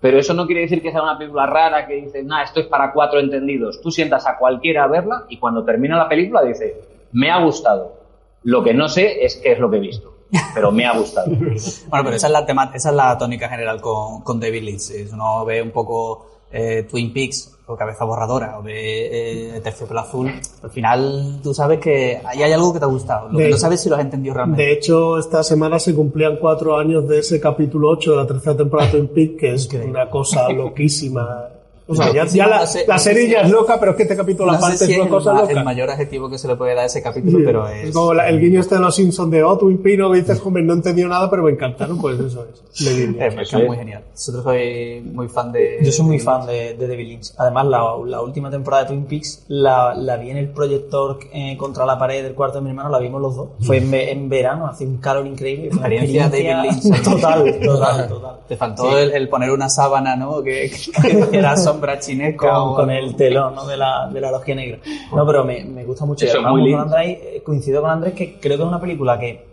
pero eso no quiere decir que sea una película rara que dices, esto es para 4 entendidos. Tú sientas a cualquiera a verla y cuando termina la película dice, me ha gustado. Lo que no sé es qué es lo que he visto, pero me ha gustado. Bueno, pero esa es la tónica general con David Lynch. Si uno ve un poco Twin Peaks o Cabeza Borradora o ve Terciopelo Azul, al final tú sabes que ahí hay algo que te ha gustado. Lo que no sabes si lo has entendido realmente. De hecho, esta semana se cumplían 4 años de ese capítulo 8 de la 3ª temporada de Twin Peaks, que es una cosa loquísima. O sea, ya la serie ya es loca, pero es que este capítulo aparte es una cosa loca. El mayor adjetivo que se le puede dar a ese capítulo, sí, pero es como el guiño este de los Simpsons de Twin Peaks, que dices, hombre, no he entendido nada, pero me encantaron, pues eso es. Es muy genial. Nosotros soy muy fan de... Yo soy muy fan de David Lynch. Además, la última temporada de Twin Peaks la vi en el proyector contra la pared del cuarto de mi hermano, la vimos los dos. Fue en verano, hacía un calor increíble. Experiencia David Lynch. Total. Te faltó el poner una sábana, ¿no? Que era sombra chinesca. Con el telón, ¿no? de la logia negra. No, pero me gusta mucho. Eso es muy lindo. Coincido con Andrés que creo que es una película que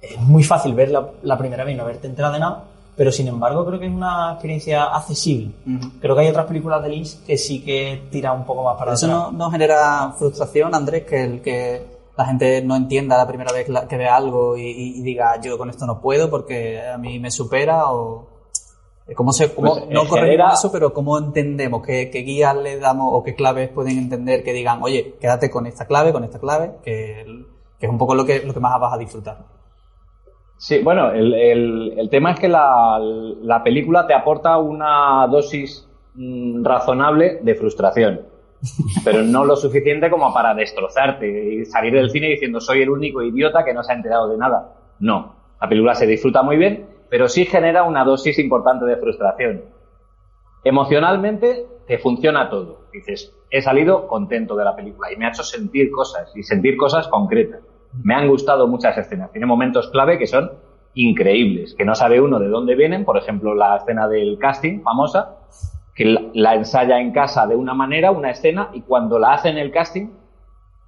es muy fácil ver la primera vez y no haberte enterado de nada, pero sin embargo creo que es una experiencia accesible. Creo que hay otras películas de Lynch que sí que tiran un poco más para ¿Eso atrás. no genera frustración, Andrés, que la gente no entienda la primera vez que ve algo y diga yo con esto no puedo porque a mí me supera? O no corregimos eso, pero ¿cómo entendemos? ¿Qué guías le damos o qué claves pueden entender que digan, oye, quédate con esta clave, que es un poco lo que más vas a disfrutar? Sí, bueno, el tema es que la película te aporta una dosis razonable de frustración, pero no lo suficiente como para destrozarte y salir del cine diciendo soy el único idiota que no se ha enterado de nada. No, la película se disfruta muy bien, pero sí genera una dosis importante de frustración. Emocionalmente te funciona todo. Dices, he salido contento de la película y me ha hecho sentir cosas concretas. Me han gustado muchas escenas. Tiene momentos clave que son increíbles, que no sabe uno de dónde vienen. Por ejemplo, la escena del casting famosa, que la ensaya en casa de una manera, una escena, y cuando la hace en el casting,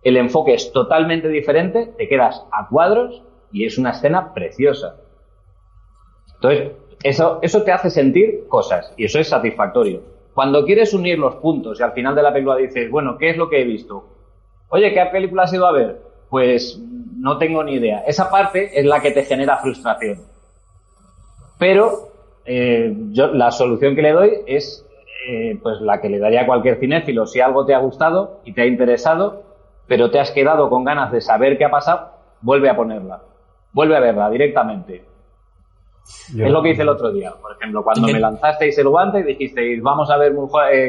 el enfoque es totalmente diferente, te quedas a cuadros y es una escena preciosa. Entonces, eso te hace sentir cosas y eso es satisfactorio. Cuando quieres unir los puntos y al final de la película dices, bueno, ¿qué es lo que he visto? Oye, ¿qué película has ido a ver? Pues no tengo ni idea. Esa parte es la que te genera frustración. Pero yo la solución que le doy es pues la que le daría a cualquier cinéfilo. Si algo te ha gustado y te ha interesado, pero te has quedado con ganas de saber qué ha pasado, vuelve a ponerla. Vuelve a verla directamente. Es lo que hice el otro día, por ejemplo, cuando me lanzasteis el guante y dijisteis vamos a ver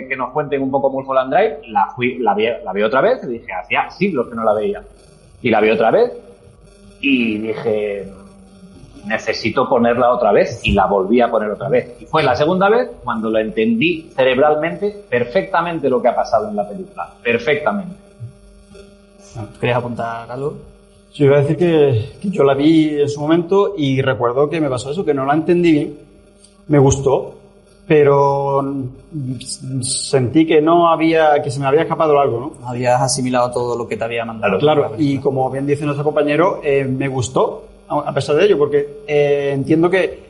que nos cuenten un poco Mulholland Drive, la vi otra vez y dije, hacía siglos que no la veía, y la vi otra vez y dije, necesito ponerla otra vez, y la volví a poner otra vez, y fue la segunda vez cuando lo entendí cerebralmente perfectamente lo que ha pasado en la película, perfectamente. ¿Querías apuntar algo? Yo iba a decir que yo la vi en su momento y recuerdo que me pasó eso, que no la entendí bien. Me gustó, pero sentí que que se me había escapado algo, ¿no? Habías asimilado todo lo que te había mandado. Claro, y como bien dice nuestro compañero, me gustó, a pesar de ello, porque entiendo que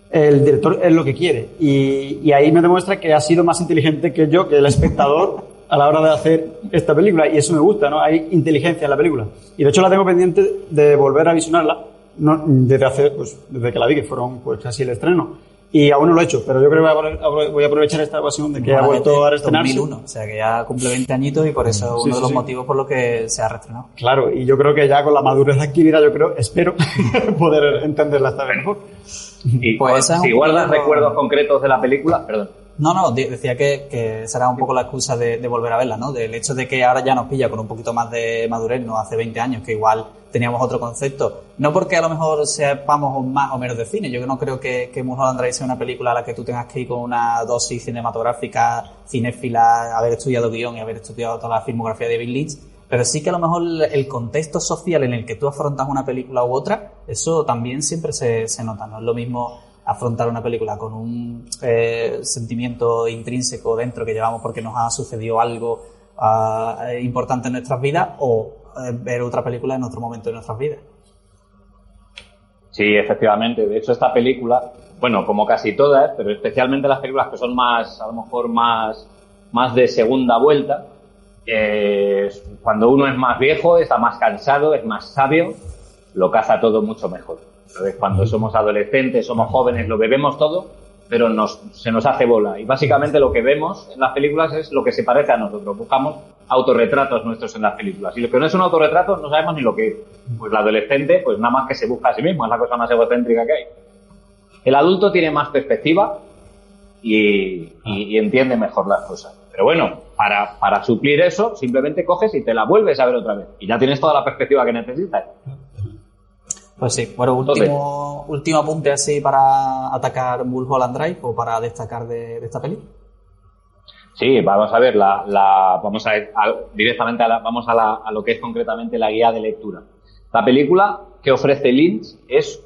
el director es lo que quiere, y ahí me demuestra que ha sido más inteligente que yo, que el espectador, a la hora de hacer esta película, y eso me gusta, ¿no? Hay inteligencia en la película. Y de hecho la tengo pendiente de volver a visionarla, ¿no? Desde que la vi, que fueron pues casi el estreno. Y aún no lo he hecho, pero yo creo que voy a aprovechar esta ocasión de que ha vuelto a reestrenarse. 2001, o sea que ya cumple 20 añitos y por eso es uno de los motivos por los que se ha reestrenado. Claro, y yo creo que ya con la madurez adquirida, espero poder entenderla esta vez mejor. Y pues si guardas recuerdos concretos de la película, perdón. No, decía que será un poco la excusa de volver a verla, ¿no? Del hecho de que ahora ya nos pilla con un poquito más de madurez, ¿no? Hace 20 años que igual teníamos otro concepto. No porque a lo mejor sepamos más o menos de cine. Yo no creo que Mulholland Drive sea una película a la que tú tengas que ir con una dosis cinematográfica, cinéfila, haber estudiado guión y haber estudiado toda la filmografía de David Lynch. Pero sí que a lo mejor el contexto social en el que tú afrontas una película u otra, eso también siempre se nota, ¿no? Es lo mismo afrontar una película con un sentimiento intrínseco dentro que llevamos porque nos ha sucedido algo importante en nuestras vidas o ver otra película en otro momento de nuestras vidas. Sí, efectivamente. De hecho, esta película, bueno, como casi todas, pero especialmente las películas que son más, a lo mejor más de segunda vuelta, cuando uno es más viejo, está más cansado, es más sabio, lo caza todo mucho mejor. Entonces, cuando somos adolescentes, somos jóvenes, lo bebemos todo, pero se nos hace bola. Y básicamente lo que vemos en las películas es lo que se parece a nosotros. Buscamos autorretratos nuestros en las películas. Y lo que no es un autorretrato no sabemos ni lo que es. Pues el adolescente, pues nada más que se busca a sí mismo, es la cosa más egocéntrica que hay. El adulto tiene más perspectiva y entiende mejor las cosas. Pero bueno, para suplir eso, simplemente coges y te la vuelves a ver otra vez. Y ya tienes toda la perspectiva que necesitas. Pues sí, bueno, último apunte así para atacar Mulholland Drive o para destacar de esta peli. Sí, vamos a ver, vamos a ir directamente a lo que es concretamente la guía de lectura. La película que ofrece Lynch es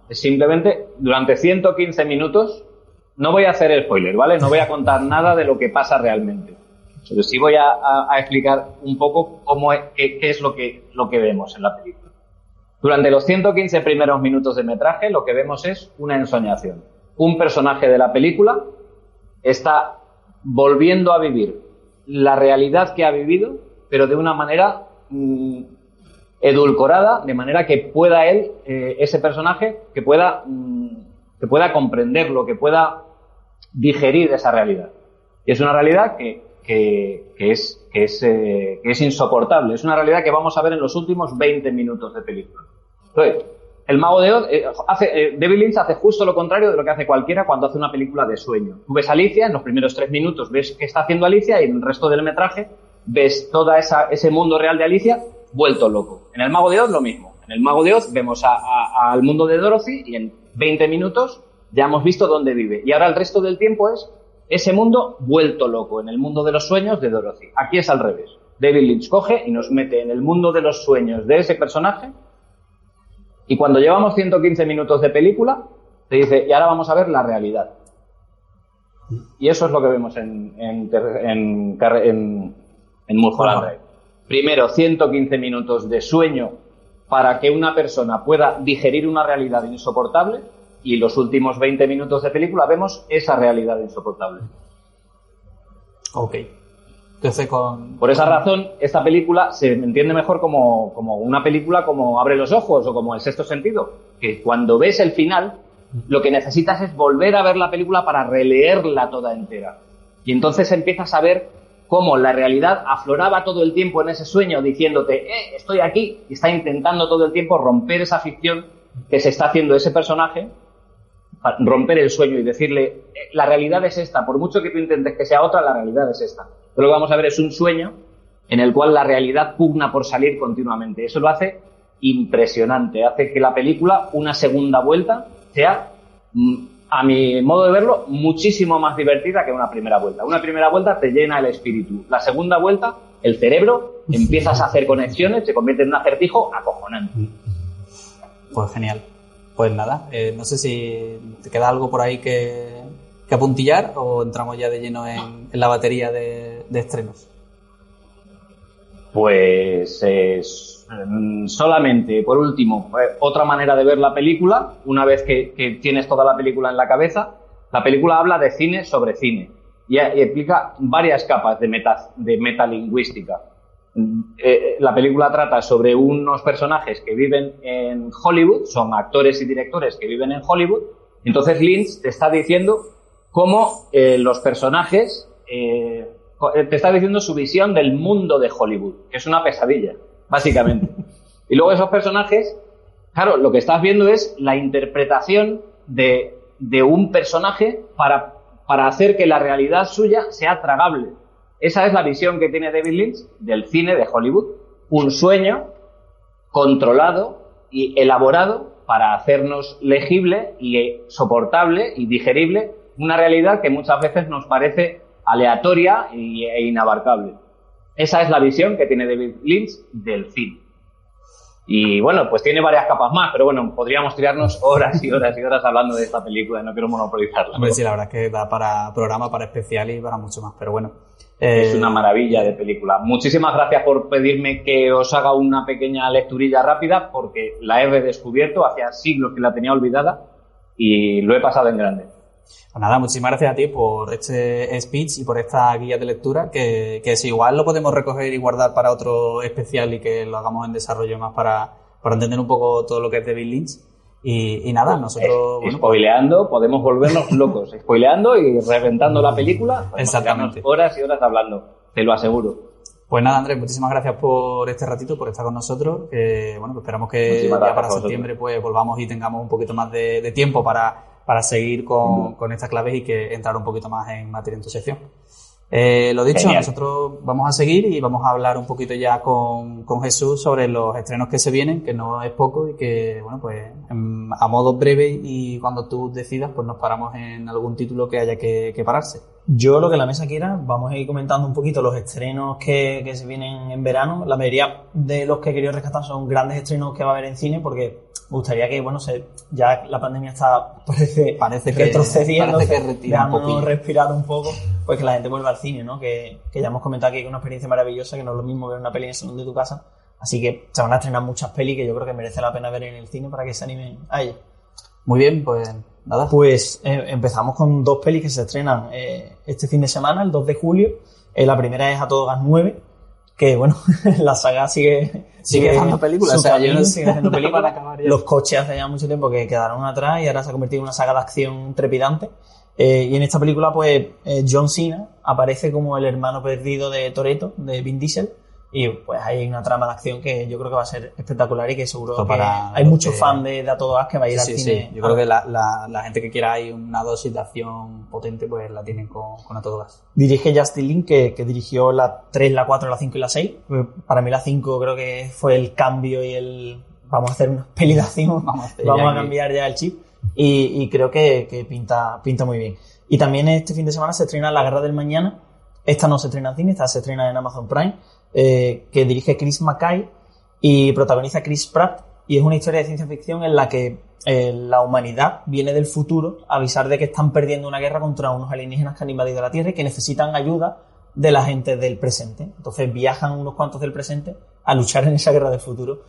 simplemente durante 115 minutos, no voy a hacer spoiler, ¿vale? No voy a contar nada de lo que pasa realmente. Pero sí voy a explicar un poco qué es lo que vemos en la película. Durante los 115 primeros minutos de metraje, lo que vemos es una ensoñación. Un personaje de la película está volviendo a vivir la realidad que ha vivido, pero de una manera edulcorada, de manera que pueda él, ese personaje, que pueda comprenderlo, que pueda digerir esa realidad. Y es una realidad que es insoportable. Es una realidad que vamos a ver en los últimos 20 minutos de película. Entonces, el Mago de Oz David Lynch hace justo lo contrario de lo que hace cualquiera cuando hace una película de sueño. Tú ves a Alicia, en los primeros 3 minutos ves qué está haciendo Alicia y en el resto del metraje ves todo ese mundo real de Alicia vuelto loco. En el Mago de Oz lo mismo. En el Mago de Oz vemos al mundo de Dorothy y en 20 minutos ya hemos visto dónde vive. Y ahora el resto del tiempo es ese mundo vuelto loco, en el mundo de los sueños de Dorothy. Aquí es al revés. David Lynch coge y nos mete en el mundo de los sueños de ese personaje y cuando llevamos 115 minutos de película te dice, y ahora vamos a ver la realidad. Y eso es lo que vemos en Mulholland Drive. Primero, 115 minutos de sueño para que una persona pueda digerir una realidad insoportable y los últimos 20 minutos de película vemos esa realidad insoportable. Ok. Entonces, por esa razón, esta película se entiende mejor como una película como Abre los ojos o como El sexto sentido, que cuando ves el final, lo que necesitas es volver a ver la película para releerla toda entera. Y entonces empiezas a ver cómo la realidad afloraba todo el tiempo en ese sueño diciéndote, estoy aquí, y está intentando todo el tiempo romper esa ficción que se está haciendo ese personaje, romper el sueño y decirle, la realidad es esta, por mucho que tú intentes que sea otra, la realidad es esta. Pero lo que vamos a ver es un sueño en el cual la realidad pugna por salir continuamente. Eso lo hace impresionante, hace que la película, una segunda vuelta, sea, a mi modo de verlo, muchísimo más divertida que una primera vuelta. Una primera vuelta te llena el espíritu. La segunda vuelta, el cerebro, empiezas a hacer conexiones, se convierte en un acertijo acojonante. Pues genial. Pues nada, no sé si te queda algo por ahí que apuntillar o entramos ya de lleno en la batería de estrenos? Pues solamente, por último, otra manera de ver la película, una vez que tienes toda la película en la cabeza, la película habla de cine sobre cine y explica varias capas de metalingüística. La película trata sobre unos personajes que viven en Hollywood, son actores y directores que viven en Hollywood. Entonces Lynch te está diciendo cómo los personajes, te está diciendo su visión del mundo de Hollywood, que es una pesadilla, básicamente. Y luego esos personajes, claro, lo que estás viendo es la interpretación de un personaje para hacer que la realidad suya sea tragable. Esa es la visión que tiene David Lynch del cine de Hollywood. Un sueño controlado y elaborado para hacernos legible y soportable y digerible una realidad que muchas veces nos parece aleatoria e inabarcable. Esa es la visión que tiene David Lynch del cine. Y bueno, pues tiene varias capas más, pero bueno, podríamos tirarnos horas y horas y horas hablando de esta película y no quiero monopolizarla. Hombre, sí, la verdad es que da para programa, para especial y para mucho más, pero bueno. Es una maravilla de película. Muchísimas gracias por pedirme que os haga una pequeña lecturilla rápida, porque la he redescubierto, hacía siglos que la tenía olvidada y lo he pasado en grande. Pues nada, muchísimas gracias a ti por este speech y por esta guía de lectura, que si igual lo podemos recoger y guardar para otro especial y que lo hagamos en desarrollo más para entender un poco todo lo que es David Lynch. Y nada, nosotros... Spoileando, podemos volvernos locos. Spoileando y reventando la película. Exactamente. Horas y horas hablando, te lo aseguro. Pues nada, Andrés, muchísimas gracias por este ratito, por estar con nosotros. Bueno, pues esperamos que ya para septiembre pues volvamos y tengamos un poquito más de tiempo para seguir con estas claves y que entrar un poquito más en materia en tu sección. Lo dicho, genial. Nosotros vamos a seguir y vamos a hablar un poquito ya con Jesús sobre los estrenos que se vienen, que no es poco y que, bueno, pues a modo breve y cuando tú decidas, pues nos paramos en algún título que haya que pararse. Yo, lo que la mesa quiera, vamos a ir comentando un poquito los estrenos que se vienen en verano. La mayoría de los que he querido rescatar son grandes estrenos que va a haber en cine, porque me gustaría que, bueno, ya la pandemia parece que retrocediendo, dejándonos respirar un poco, pues que la gente vuelva al cine, ¿no? Que ya hemos comentado aquí que es una experiencia maravillosa, que no es lo mismo ver una peli en el salón de tu casa. Así que se van a estrenar muchas pelis que yo creo que merece la pena ver en el cine para que se animen a ellas. Muy bien, pues nada. Pues empezamos con dos pelis que se estrenan este fin de semana, el 2 de julio. La primera es A Todo Gas 9, que bueno, la saga sigue dando películas. Sigue haciendo películas. Los coches hace ya mucho tiempo que quedaron atrás y ahora se ha convertido en una saga de acción trepidante. Y en esta película, pues, John Cena aparece como el hermano perdido de Toretto, de Vin Diesel. Y pues hay una trama de acción que yo creo que va a ser espectacular y que seguro que hay muchos fans de A Todo Gas que va a ir al cine. Sí. Yo creo que la gente que quiera ahí una dosis de acción potente, pues la tienen con A Todo Gas. Dirige Justin Lin, que dirigió la 3, la 4, la 5 y la 6. Para mí la 5 creo que fue el cambio y vamos a hacer una peli de acción, vamos a cambiar ya el chip. Y creo que pinta muy bien. Y también este fin de semana se estrena La Guerra del Mañana. Esta no se estrena en cine, esta se estrena en Amazon Prime. Que dirige Chris McKay y protagoniza Chris Pratt, y es una historia de ciencia ficción en la que la humanidad viene del futuro a avisar de que están perdiendo una guerra contra unos alienígenas que han invadido la Tierra y que necesitan ayuda de la gente del presente. Entonces viajan unos cuantos del presente a luchar en esa guerra del futuro.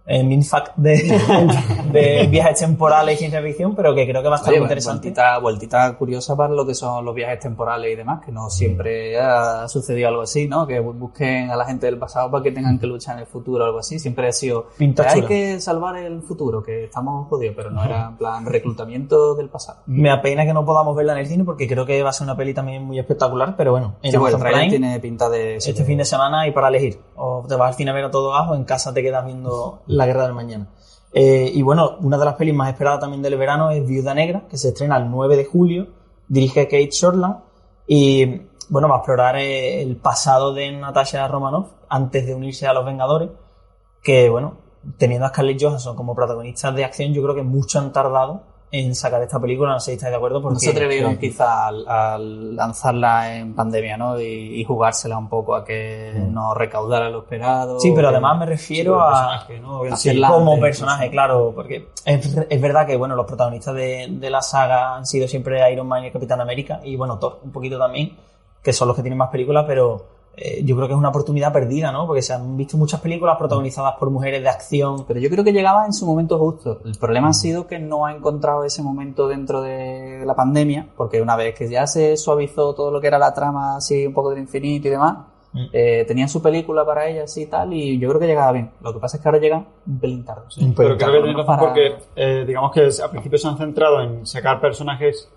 Minfact de viajes temporales y ciencia ficción, pero que creo que va a estar muy interesante. Vueltita curiosa para lo que son los viajes temporales y demás, que no siempre ha sucedido algo así, ¿no? Que busquen a la gente del pasado para que tengan que luchar en el futuro o algo así. Siempre ha sido, hay que salvar el futuro, que estamos jodidos, pero no era en plan reclutamiento del pasado. Me apena que no podamos verla en el cine porque creo que va a ser una peli también muy espectacular, pero bueno, en Amazon Prime tiene pinta de... Este fin de semana hay para elegir. O te vas al cine a ver A Todo Gas o en casa te quedas viendo La Guerra del Mañana. Y bueno, una de las pelis más esperadas también del verano es Viuda Negra, que se estrena el 9 de julio, dirige Kate Shortland y bueno, va a explorar el pasado de Natasha Romanoff antes de unirse a los Vengadores, que bueno, teniendo a Scarlett Johansson como protagonista de acción, yo creo que mucho han tardado en sacar esta película, no sé si estáis de acuerdo. Porque no se atrevieron quizá a lanzarla en pandemia, ¿no? Y jugársela un poco a que no recaudara lo esperado. Sí, pero además me refiero a como personaje, claro, porque es verdad que bueno, los protagonistas de la saga han sido siempre Iron Man y el Capitán América, y bueno, Thor un poquito también, que son los que tienen más películas, pero yo creo que es una oportunidad perdida, ¿no? Porque se han visto muchas películas protagonizadas por mujeres de acción. Pero yo creo que llegaba en su momento justo. El problema ha sido que no ha encontrado ese momento dentro de la pandemia, porque una vez que ya se suavizó todo lo que era la trama así un poco del infinito y demás, tenía su película para ellas y tal, y yo creo que llegaba bien. Lo que pasa es que ahora llegan un pelín tarde. Pero creo que tiene razón porque digamos que al principio se han centrado en sacar personajes,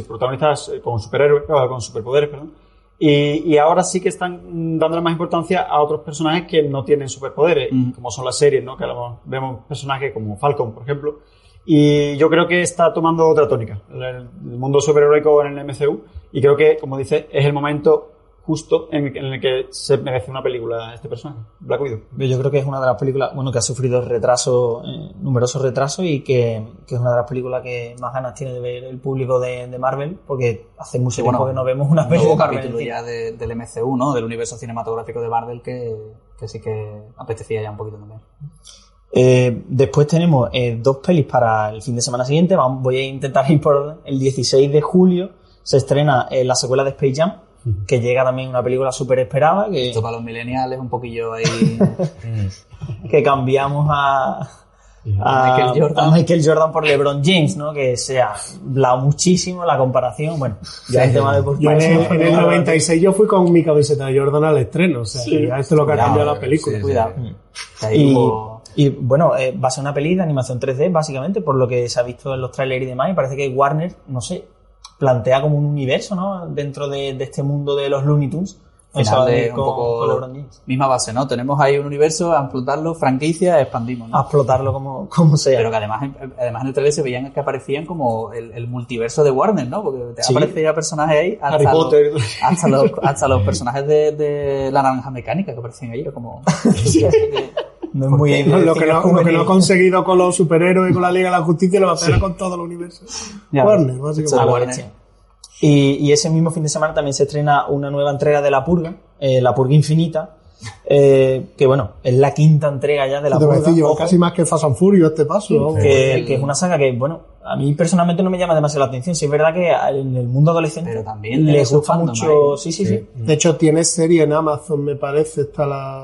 protagonistas con superhéroes, con superpoderes, perdón. Y ahora sí que están dándole más importancia a otros personajes que no tienen superpoderes, como son las series, ¿no? Que vemos personajes como Falcon, por ejemplo. Y yo creo que está tomando otra tónica el mundo superheroico en el MCU. Y creo que, como dice, es el momento justo en el que se merece una película este personaje, Black Widow. Yo creo que es una de las películas, bueno, que ha sufrido numerosos retrasos, y que es una de las películas que más ganas tiene de ver el público de Marvel, porque hace mucho tiempo que no vemos una película de Marvel. Capítulo ya del MCU, ¿no? Del universo cinematográfico de Marvel, que sí que apetecía ya un poquito también. Después tenemos 2 pelis para el fin de semana siguiente. Voy a intentar ir por orden. El 16 de julio se estrena la secuela de Space Jam, que llega también una película súper esperada. Esto para los millennials es un poquillo ahí... que cambiamos a Michael Jordan por LeBron James, ¿no? Que se ha hablado muchísimo la comparación. Bueno, ya el tema de en el 96 yo fui con mi camiseta de Jordan al estreno. O sea, ya esto es lo que ha cambiado la película. Cuidado. Y bueno, va a ser una peli de animación 3D, básicamente, por lo que se ha visto en los trailers y demás. Y parece que Warner, no sé, plantea como un universo, ¿no? Dentro de este mundo de los Looney Tunes. Final de un poco misma base, ¿no? Tenemos ahí un universo, a explotarlo, franquicia, expandimos, ¿no? A explotarlo como sea. Pero que además en el trailer se veían que aparecían como el multiverso de Warner, ¿no? Porque te aparecen ya personajes ahí, Harry Potter, hasta los personajes de la naranja mecánica que aparecen ahí, como... No es muy lo que no ha conseguido con los superhéroes y con la Liga de la Justicia lo va a hacer con todo el universo. Warner, básicamente. Y ese mismo fin de semana también se estrena una nueva entrega de La Purga, La Purga Infinita, que bueno, es la 5ª entrega ya de La Purga. Casi más que Fast and Furious este paso. Que es una saga que, bueno, a mí personalmente no me llama demasiado la atención. Sí, es verdad que en el mundo adolescente pero también les gusta mucho. Sí. De hecho, tiene serie en Amazon, me parece.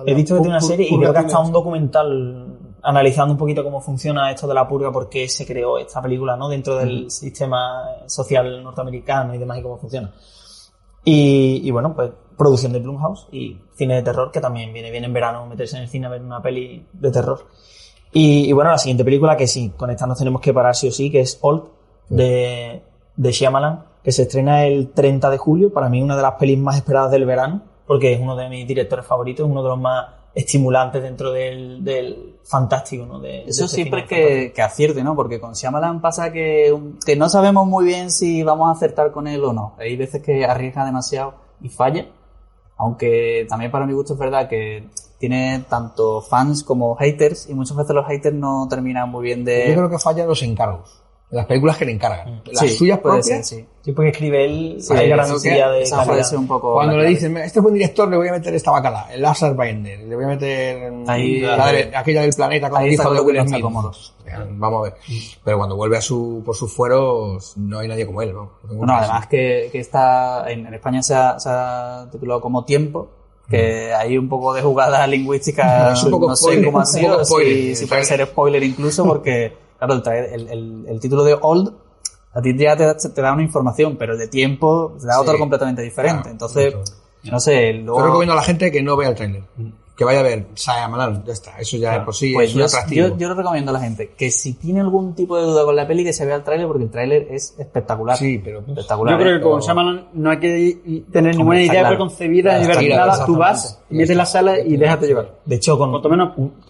He visto que tiene una serie y creo que hasta un documental analizando un poquito cómo funciona esto de la purga, por qué se creó esta película, ¿no? Dentro del sistema social norteamericano y demás, y cómo funciona. Y bueno, pues producción de Blumhouse y cine de terror, que también viene bien en verano meterse en el cine a ver una peli de terror. Y bueno, la siguiente película, que sí, con esta nos tenemos que parar sí o sí, que es Old, de Shyamalan, que se estrena el 30 de julio. Para mí una de las pelis más esperadas del verano, porque es uno de mis directores favoritos, uno de los más estimulantes dentro del fantástico, ¿no? Eso siempre es que acierte, ¿no? Porque con Shyamalan pasa que no sabemos muy bien si vamos a acertar con él o no. Hay veces que arriesga demasiado y falla, aunque también para mi gusto es verdad que tiene tanto fans como haters, y muchas veces los haters no terminan muy bien de... Yo creo que fallan los encargos. Las películas que le encargan. Las suyas propias. Sí, porque escribe él, hay garantía de calidad. Un poco cuando le dicen, este es buen director, le voy a meter esta bacala, el Lars Bender, le voy a meter aquella del planeta con el hijo de Will Smith. Vamos a ver. Pero cuando vuelve por sus fueros, no hay nadie como él, ¿no? Bueno, además que está en España se ha titulado como Tiempo, que hay un poco de jugada lingüística, no sé cómo ha sido, si puede ser spoiler incluso, porque claro, el título de Old a ti ya te da una información, pero el de Tiempo te da otro completamente diferente. Claro, entonces, no sé. Luego... Yo recomiendo a la gente que no vea el tráiler, que vaya a ver Shyamalan, ya está. Eso ya por sí pues es un atractivo. Yo le recomiendo a la gente que si tiene algún tipo de duda con la peli, que se vea el tráiler, porque el tráiler es espectacular. Sí, pero espectacular. Yo creo que con Shyamalan no hay que tener ninguna idea preconcebida ni ver nada. Tú vas, metes la sala y déjate llevar. De hecho,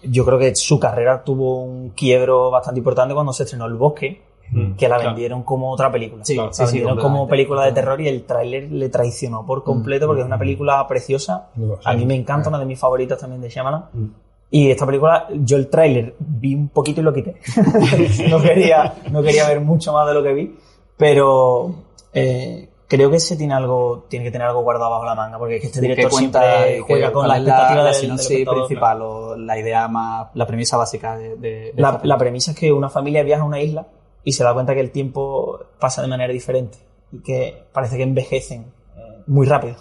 yo creo que su carrera tuvo un quiebro bastante importante cuando se estrenó El Bosque, que la vendieron como otra película. La vendieron como película de terror, y el tráiler le traicionó por completo, porque es una película preciosa. A mí me encanta, una de mis favoritas también de Shyamalan. Y esta película, yo el tráiler vi un poquito y lo quité. no quería ver mucho más de lo que vi, pero creo que tiene que tener algo guardado bajo la manga, porque es que este director siempre juega con la expectativa la del sinopsis espectador, principal, o la idea más, la premisa básica de la premisa es que una familia viaja a una isla y se da cuenta que el tiempo pasa de manera diferente y que parece que envejecen muy rápido.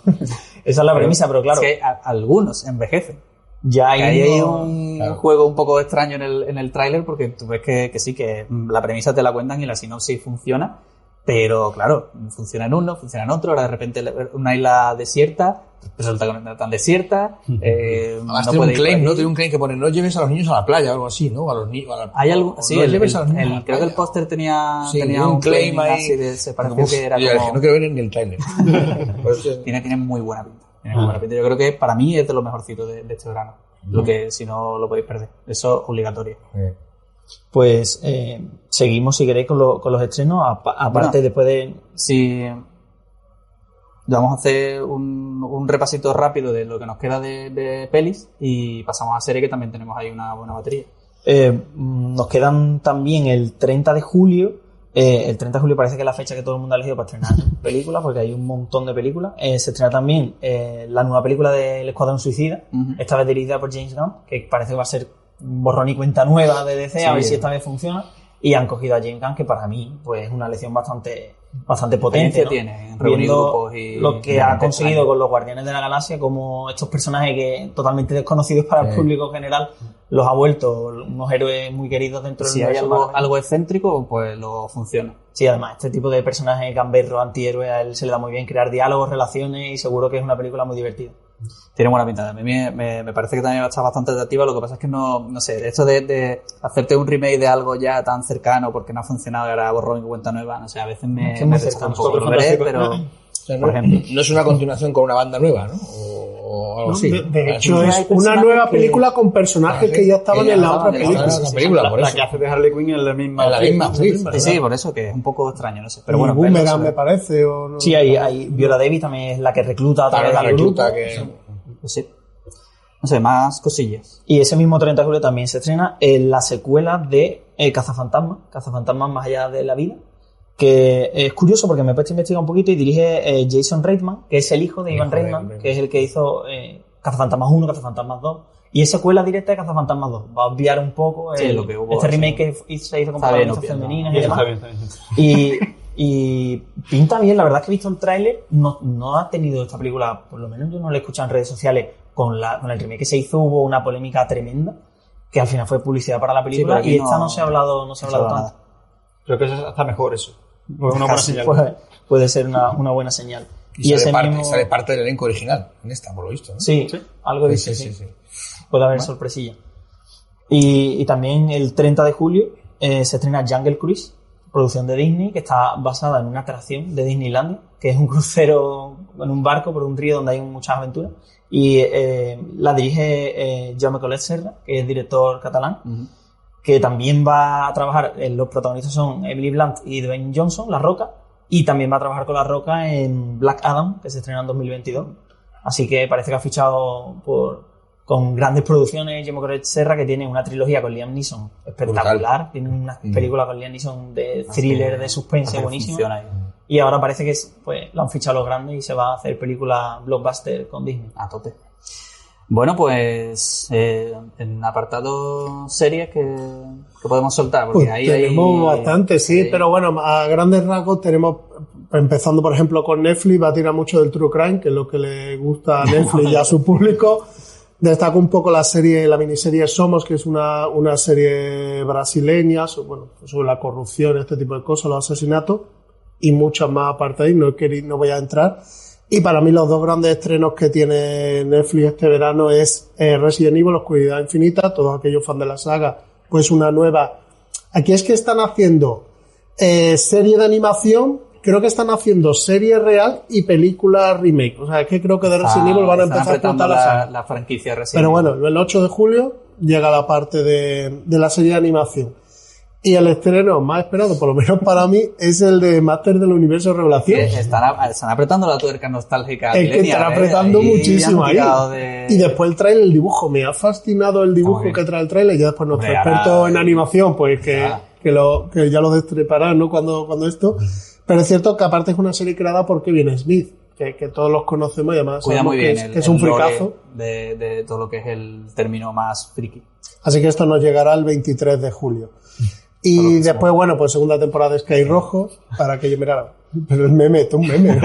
Esa es la premisa, pero claro. Es que algunos envejecen. Ya hay un juego un poco extraño en el tráiler, porque tú ves que sí, que la premisa te la cuentan y la sinopsis funciona, pero claro, funciona en uno, funciona en otro, ahora de repente una isla desierta, resulta que no está tan desierta. Además, tiene un claim, ¿no? Tiene un claim que pone: no lleves a los niños a la playa o algo así, ¿no? A los niños. Hay algo, sí, no lleves a los niños a la creo que playa. el póster tenía un claim ahí. así se parecía que era como... No quiero ver ni el tráiler. Tiene muy buena pinta. Tiene muy buena pinta. Yo creo que para mí es de lo mejorcito de este verano. Lo que, si no, lo podéis perder. Eso es obligatorio. Pues seguimos, si queréis, con los estrenos. Aparte, después de... Si vamos a hacer un repasito rápido de lo que nos queda de pelis y pasamos a serie, que también tenemos ahí una buena batería. Nos quedan también el 30 de julio. El 30 de julio parece que es la fecha que todo el mundo ha elegido para estrenar películas, porque hay un montón de películas. Se estrena también la nueva película del Escuadrón Suicida, esta vez dirigida por James Gunn, que parece que va a ser borrón y cuenta nueva de DC, sí, a ver si esta vez funciona. Y han cogido a James Gunn, que para mí pues es una lección bastante potente, ¿no? Tiene, viendo lo que ha conseguido con los Guardianes de la Galaxia, como estos personajes que totalmente desconocidos para el público general los ha vuelto unos héroes muy queridos dentro del universo. Si hay algo excéntrico, pues lo funciona. Sí, además, este tipo de personajes gamberro, antihéroe, a él se le da muy bien crear diálogos, relaciones, y seguro que es una película muy divertida. Tiene buena pinta. A mí me parece que también está bastante atractiva. Lo que pasa es que no sé, esto de hacerte un remake de algo ya tan cercano porque no ha funcionado y ahora borrón y cuenta nueva, no sé, a veces me resta un poco. Lo veré, pero por ejemplo, no es una continuación con una banda nueva, ¿no? O algo así. De hecho, es una nueva película con personajes que ya estaban en la otra película. La que hace de Harley Quinn es la misma. Sí, por eso, que es un poco extraño, no sé. Pero bueno, Boomerang, me parece. O no. Sí, hay Viola Davis también es la que recluta a través del grupo. Pues sí. No sé, más cosillas. Y ese mismo 30 de julio también se estrena la secuela de Cazafantasmas más allá de la vida, que es curioso porque me he puesto a investigar un poquito y dirige Jason Reitman, que es el hijo de Ivan Reitman, que es el que hizo Cazafantasmas 1, Cazafantasmas 2, y es secuela directa de Cazafantasmas 2. Va a obviar un poco lo que hubo, este remake que se hizo con protagonistas femeninas y demás. Y pinta bien, la verdad es que he visto el tráiler, no ha tenido esta película, por lo menos yo no la he escuchado en redes sociales, con el remake que se hizo hubo una polémica tremenda, que al final fue publicidad para la película, y esta no se ha hablado tanto. Creo que está mejor eso. Una buena señal. Puede ser una buena señal. Y sale parte del elenco original en esta, por lo visto, ¿no? Sí, algo dice, sí. Puede haber sorpresilla. Y también el 30 de julio se estrena Jungle Cruise, producción de Disney, que está basada en una atracción de Disneylandia, que es un crucero en un barco por un río donde hay muchas aventuras. Y la dirige Jaume Collet Serra, que es director catalán, que también va a trabajar, los protagonistas son Emily Blunt y Dwayne Johnson, La Roca, y también va a trabajar con La Roca en Black Adam, que se estrena en 2022. Así que parece que ha fichado con grandes producciones Jaume Collet Serra, que tiene una trilogía con Liam Neeson espectacular. Brutal. Tiene una película con Liam Neeson de thriller, de suspense buenísima. Y ahora parece que pues lo han fichado los grandes y se va a hacer película blockbuster con Disney. A tope. Bueno, pues en apartado series que podemos soltar, porque pues ahí tenemos bastante, sí, pero bueno, a grandes rasgos tenemos, empezando por ejemplo con Netflix, va a tirar mucho del True Crime, que es lo que le gusta a Netflix y a su público. Destaco un poco la miniserie Somos, que es una serie brasileña sobre la corrupción, este tipo de cosas, los asesinatos, y muchas más aparte de ahí, no voy a entrar. Y para mí los dos grandes estrenos que tiene Netflix este verano es Resident Evil, Oscuridad Infinita. Todos aquellos fans de la saga, pues una nueva. Aquí es que están haciendo serie de animación, creo que están haciendo serie real y película remake. O sea, es que creo que de Resident Evil van a empezar a explotar la franquicia Resident Evil. Pero bueno, el 8 de julio llega la parte de la serie de animación. Y el estreno más esperado, por lo menos para mí, es el de Master del Universo de Revelación. Están apretando la tuerca nostálgica. Es que están apretando muchísimo ahí. Y después el trailer, el dibujo. Me ha fascinado el dibujo que trae el trailer. Y ya después nuestro experto en animación, pues que ya lo destrepará, ¿no? Cuando esto. Pero es cierto que aparte es una serie creada por Kevin Smith, que todos los conocemos y además cuida muy bien que es un fricazo. De todo lo que es el término más friki. Así que esto nos llegará el 23 de julio. Y después, bueno, pues segunda temporada de Sky Rojo, para que yo mirara. Pero el meme, es un meme.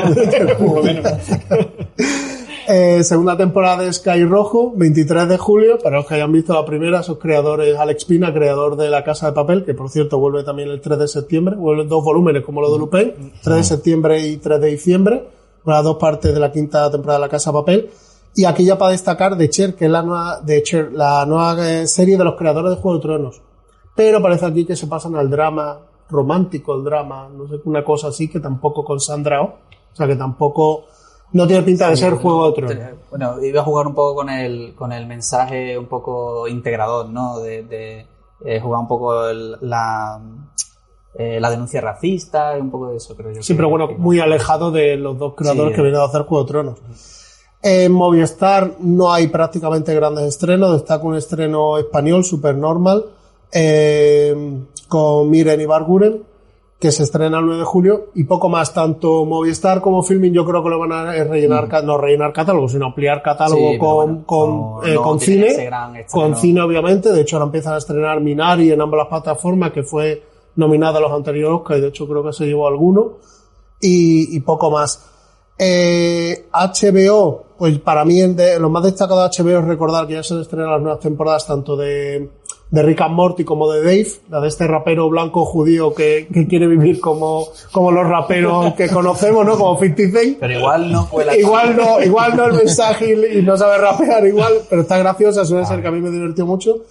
Segunda temporada de Sky Rojo, 23 de julio. Para los que hayan visto la primera, sus creadores, Alex Pina, creador de La Casa de Papel, que por cierto vuelve también el 3 de septiembre. Vuelven 2 volúmenes como lo de Lupin, 3 de septiembre y 3 de diciembre. Las 2 partes de la quinta temporada de La Casa de Papel. Y aquí ya para destacar The Cher, que es la nueva serie de los creadores de Juego de Tronos. Pero parece aquí que se pasan al drama romántico, el drama, no sé, una cosa así, que tampoco con Sandra Oh. O sea, que tampoco, no tiene pinta de ser Juego de Tronos. Bueno, iba a jugar un poco con el mensaje un poco integrador, ¿no? De jugar un poco la denuncia racista y un poco de eso, creo yo. Sí, pero bueno, muy alejado de los dos creadores que vienen a hacer Juego de Tronos. En Movistar no hay prácticamente grandes estrenos, destaca un estreno español, Supernormal, con Miren Ibarguren, que se estrena el 9 de julio, y poco más. Tanto Movistar como Filmin yo creo que lo van a rellenar, no rellenar catálogo, sino ampliar catálogo con cine, con cine obviamente. De hecho ahora empiezan a estrenar Minari en ambas las plataformas, que fue nominada a los anteriores Oscar, y de hecho creo que se llevó alguno, y poco más. HBO, pues para mí lo más destacado de HBO es recordar que ya se estrenan las nuevas temporadas tanto de Rick and Morty como de Dave, la de este rapero blanco judío que quiere vivir como los raperos que conocemos, ¿no? Como 50 Cent. Pero igual no fue la igual no el mensaje y no sabe rapear igual, pero está graciosa, suele ser que a mí me divirtió mucho.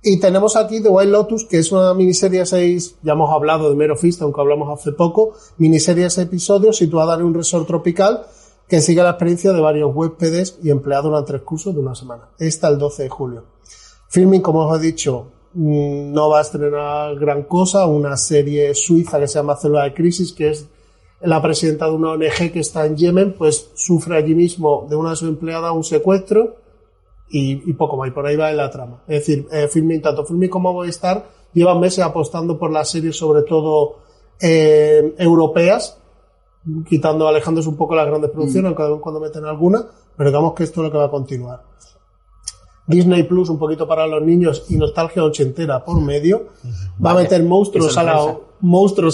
Y tenemos aquí The White Lotus, que es una miniserie de 6, ya hemos hablado de Mare of East, aunque hablamos hace poco, miniserie de 6 episodios situada en un resort tropical que sigue la experiencia de varios huéspedes y empleados durante el curso de una semana. Está el 12 de julio. Filmin, como os he dicho, no va a estrenar gran cosa, una serie suiza que se llama Célula de Crisis, que es la presidenta de una ONG que está en Yemen, pues sufre allí mismo de una de sus empleadas un secuestro y poco más, y por ahí va en la trama. Es decir, tanto Filmin como Movistar llevan meses apostando por las series, sobre todo europeas, alejándose un poco las grandes producciones, aunque de vez en cuando meten alguna, pero digamos que esto es lo que va a continuar. Disney Plus, un poquito para los niños y nostalgia ochentera por medio, va a meter Monstruos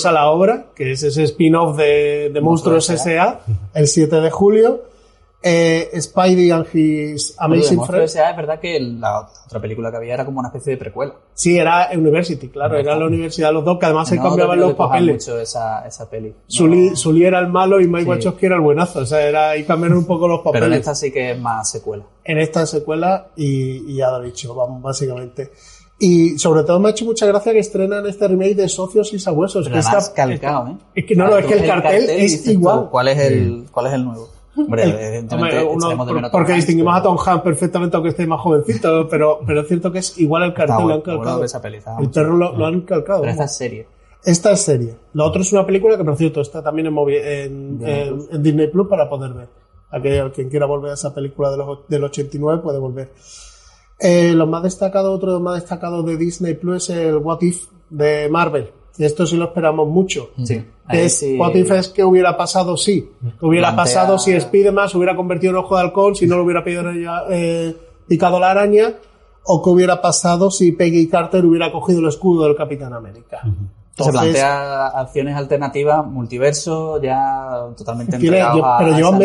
a la obra, que es ese spin-off de Monstruos S.A., el 7 de julio. Spidey and His Amazing Friends. S.A. es verdad que la otra película que había era como una especie de precuela. Sí, era University, claro, era la universidad de los dos, que además se cambiaban los papeles. Mucho esa peli. Sully era el malo y Mike Wachowski era el buenazo, o sea, ahí cambiaron un poco los papeles. Pero en esta sí que es más secuela. En esta es secuela y ya lo he dicho, vamos, básicamente. Y sobre todo me ha hecho mucha gracia que estrenan este remake de Socios y Sabuesos. Pero que está calcado, ¿eh? Es que no, es que el cartel es igual. ¿Cuál es el nuevo? Hombre, porque distinguimos a Tom Hanks perfectamente, aunque esté más jovencito, pero es cierto que es igual el cartel, lo han calcado. El perro lo han calcado. Pero esta es serie. Esta es serie. Lo otro es una película que, por cierto, está también en Disney Plus para poder ver. Quien quiera volver a esa película del 89 puede volver. Otro de los más destacados de Disney Plus es el What If de Marvel. Y esto sí lo esperamos mucho. Sí. What If es que hubiera pasado si. Que hubiera pasado si Spider-Man se hubiera convertido en Ojo de Halcón, si no lo hubiera picado la araña, o que hubiera pasado si Peggy Carter hubiera cogido el escudo del Capitán América. Se plantea acciones alternativas, multiverso, ya totalmente entregados pero llevan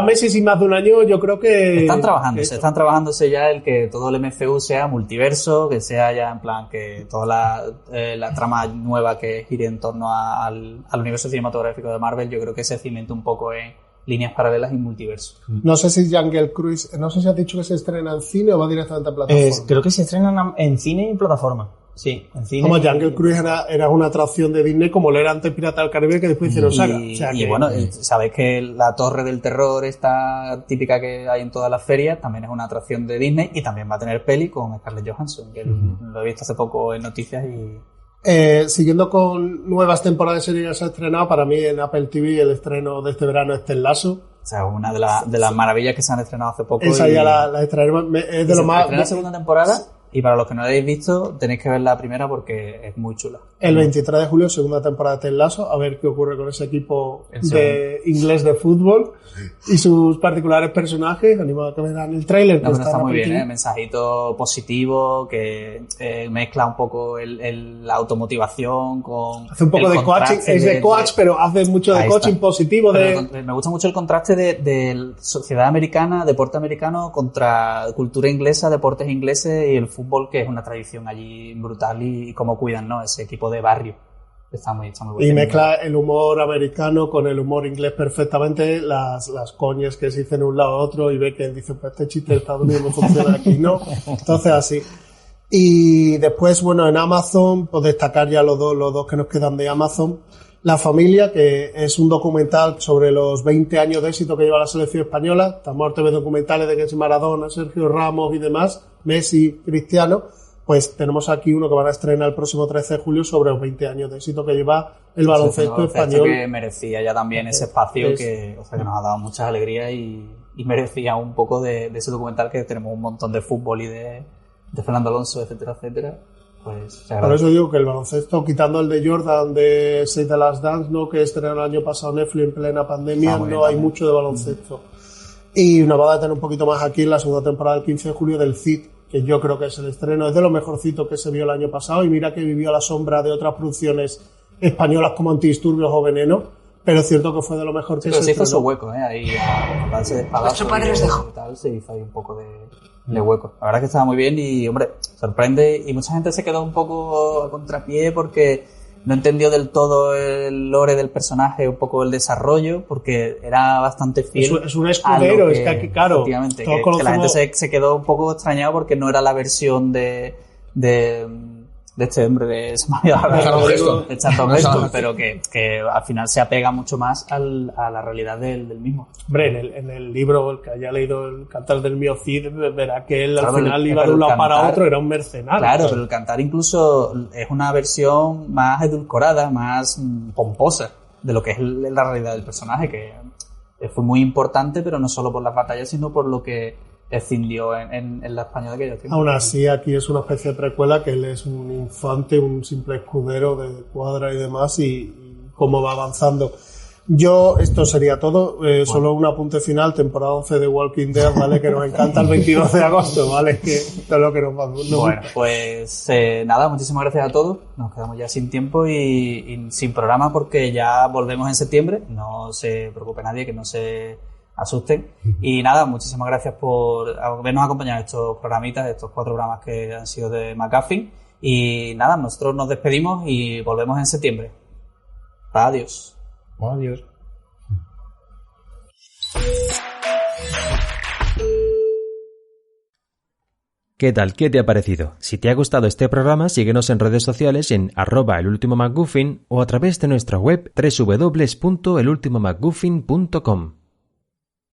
meses y más de un año, yo creo que... Están trabajándose ya el que todo el MCU sea multiverso, que sea ya en plan que toda la trama nueva que gire en torno al universo cinematográfico de Marvel, yo creo que se cimente un poco en líneas paralelas y multiverso. No sé si Jungle Cruise, no sé si has dicho que se estrena en cine o va directamente a plataforma. Creo que se estrena en cine y en plataforma. Sí, en cine. Como Jungle Cruise era una atracción de Disney, como lo era antes Pirata del Caribe, que después hicieron saga. Bueno, sabéis que la Torre del Terror, esta típica que hay en todas las ferias, también es una atracción de Disney y también va a tener peli con Scarlett Johansson, que lo he visto hace poco en noticias y... Siguiendo con nuevas temporadas de series que se ha estrenado, para mí en Apple TV el estreno de este verano es Ted Lasso. O sea, una de las maravillas que se han estrenado hace poco. Esa ya la estrenaremos. Es de lo más. Estrena la segunda temporada. Y para los que no la hayáis visto, tenéis que ver la primera porque es muy chula. El 23 de julio, segunda temporada de Ted Lasso, a ver qué ocurre con ese equipo de inglés de fútbol y sus particulares personajes. Animo a que vean el tráiler. No, está muy bien, mensajito positivo que mezcla un poco la automotivación con... Hace un poco de coaching, es de coach, pero hace mucho de coaching positivo. Me gusta mucho el contraste de sociedad americana, deporte americano contra cultura inglesa, deportes ingleses y el fútbol, que es una tradición allí brutal, y cómo cuidan, ¿no?, ese equipo de barrio. Está muy bueno. Y mezcla el humor americano con el humor inglés perfectamente, las coñas que se dicen de un lado a otro, y ve que dice, pues este chiste de Estados Unidos no funciona aquí, ¿no? Entonces así. Y después, bueno, en Amazon, pues destacar ya los dos que nos quedan de Amazon. La Familia, que es un documental sobre los 20 años de éxito que lleva la selección española. Estamos a ver documentales de que es Maradona, Sergio Ramos y demás, Messi, Cristiano. Pues tenemos aquí uno que van a estrenar el próximo 13 de julio sobre los 20 años de éxito que lleva el baloncesto español. Que merecía ya también ese espacio que nos ha dado muchas alegrías y merecía un poco de ese documental, que tenemos un montón de fútbol y de Fernando Alonso, etcétera, etcétera. Pues, por eso digo que el baloncesto, quitando el de Jordan de Save the Last Dance, ¿no?, que estrenaron el año pasado Netflix en plena pandemia, no hay mucho de baloncesto. Y nos va a tener un poquito más aquí en la segunda temporada del 15 de julio del CID, que yo creo que es el estreno, es de lo mejorcito que se vio el año pasado, y mira que vivió a la sombra de otras producciones españolas como Antidisturbios o Veneno, pero es cierto que fue de lo mejor que se hizo su hueco, ahí a darse de espadazo y tal, se hizo ahí un poco de hueco. La verdad es que estaba muy bien y, hombre, sorprende, y mucha gente se quedó un poco a contrapié porque no entendió del todo el lore del personaje, un poco el desarrollo, porque era bastante fiel. Es un escudero, es que aquí, claro, efectivamente, que la gente se quedó un poco extrañado porque no era la versión de este hombre de Charlton Heston, pero que al final se apega mucho más a la realidad del mismo. Hombre, en el libro, el que haya leído El Cantar del Mío Cid, verá que él al final iba de un lado para otro, era un mercenario. Claro, pero el Cantar incluso es una versión más edulcorada, más pomposa de lo que es la realidad del personaje, que fue muy importante, pero no solo por las batallas, sino por lo que escindió en la España de aquellos tiempos. Aún así, aquí es una especie de precuela, que él es un infante, un simple escudero de cuadra y demás, y cómo va avanzando. Esto sería todo. Solo un apunte final, temporada 11 de Walking Dead, ¿vale? Que nos encanta el 22 de agosto, ¿vale? Que esto es lo que nos va. Bueno, pues nada, muchísimas gracias a todos. Nos quedamos ya sin tiempo y sin programa, porque ya volvemos en septiembre. No se preocupe nadie, que no se asusten. Y nada, muchísimas gracias por habernos acompañado en estos programitas, estos 4 programas que han sido de McGuffin. Y nada, nosotros nos despedimos y volvemos en septiembre. Adiós. Adiós. ¿Qué tal? ¿Qué te ha parecido? Si te ha gustado este programa, síguenos en redes sociales en @elultimomcguffin o a través de nuestra web www.elultimomcguffin.com.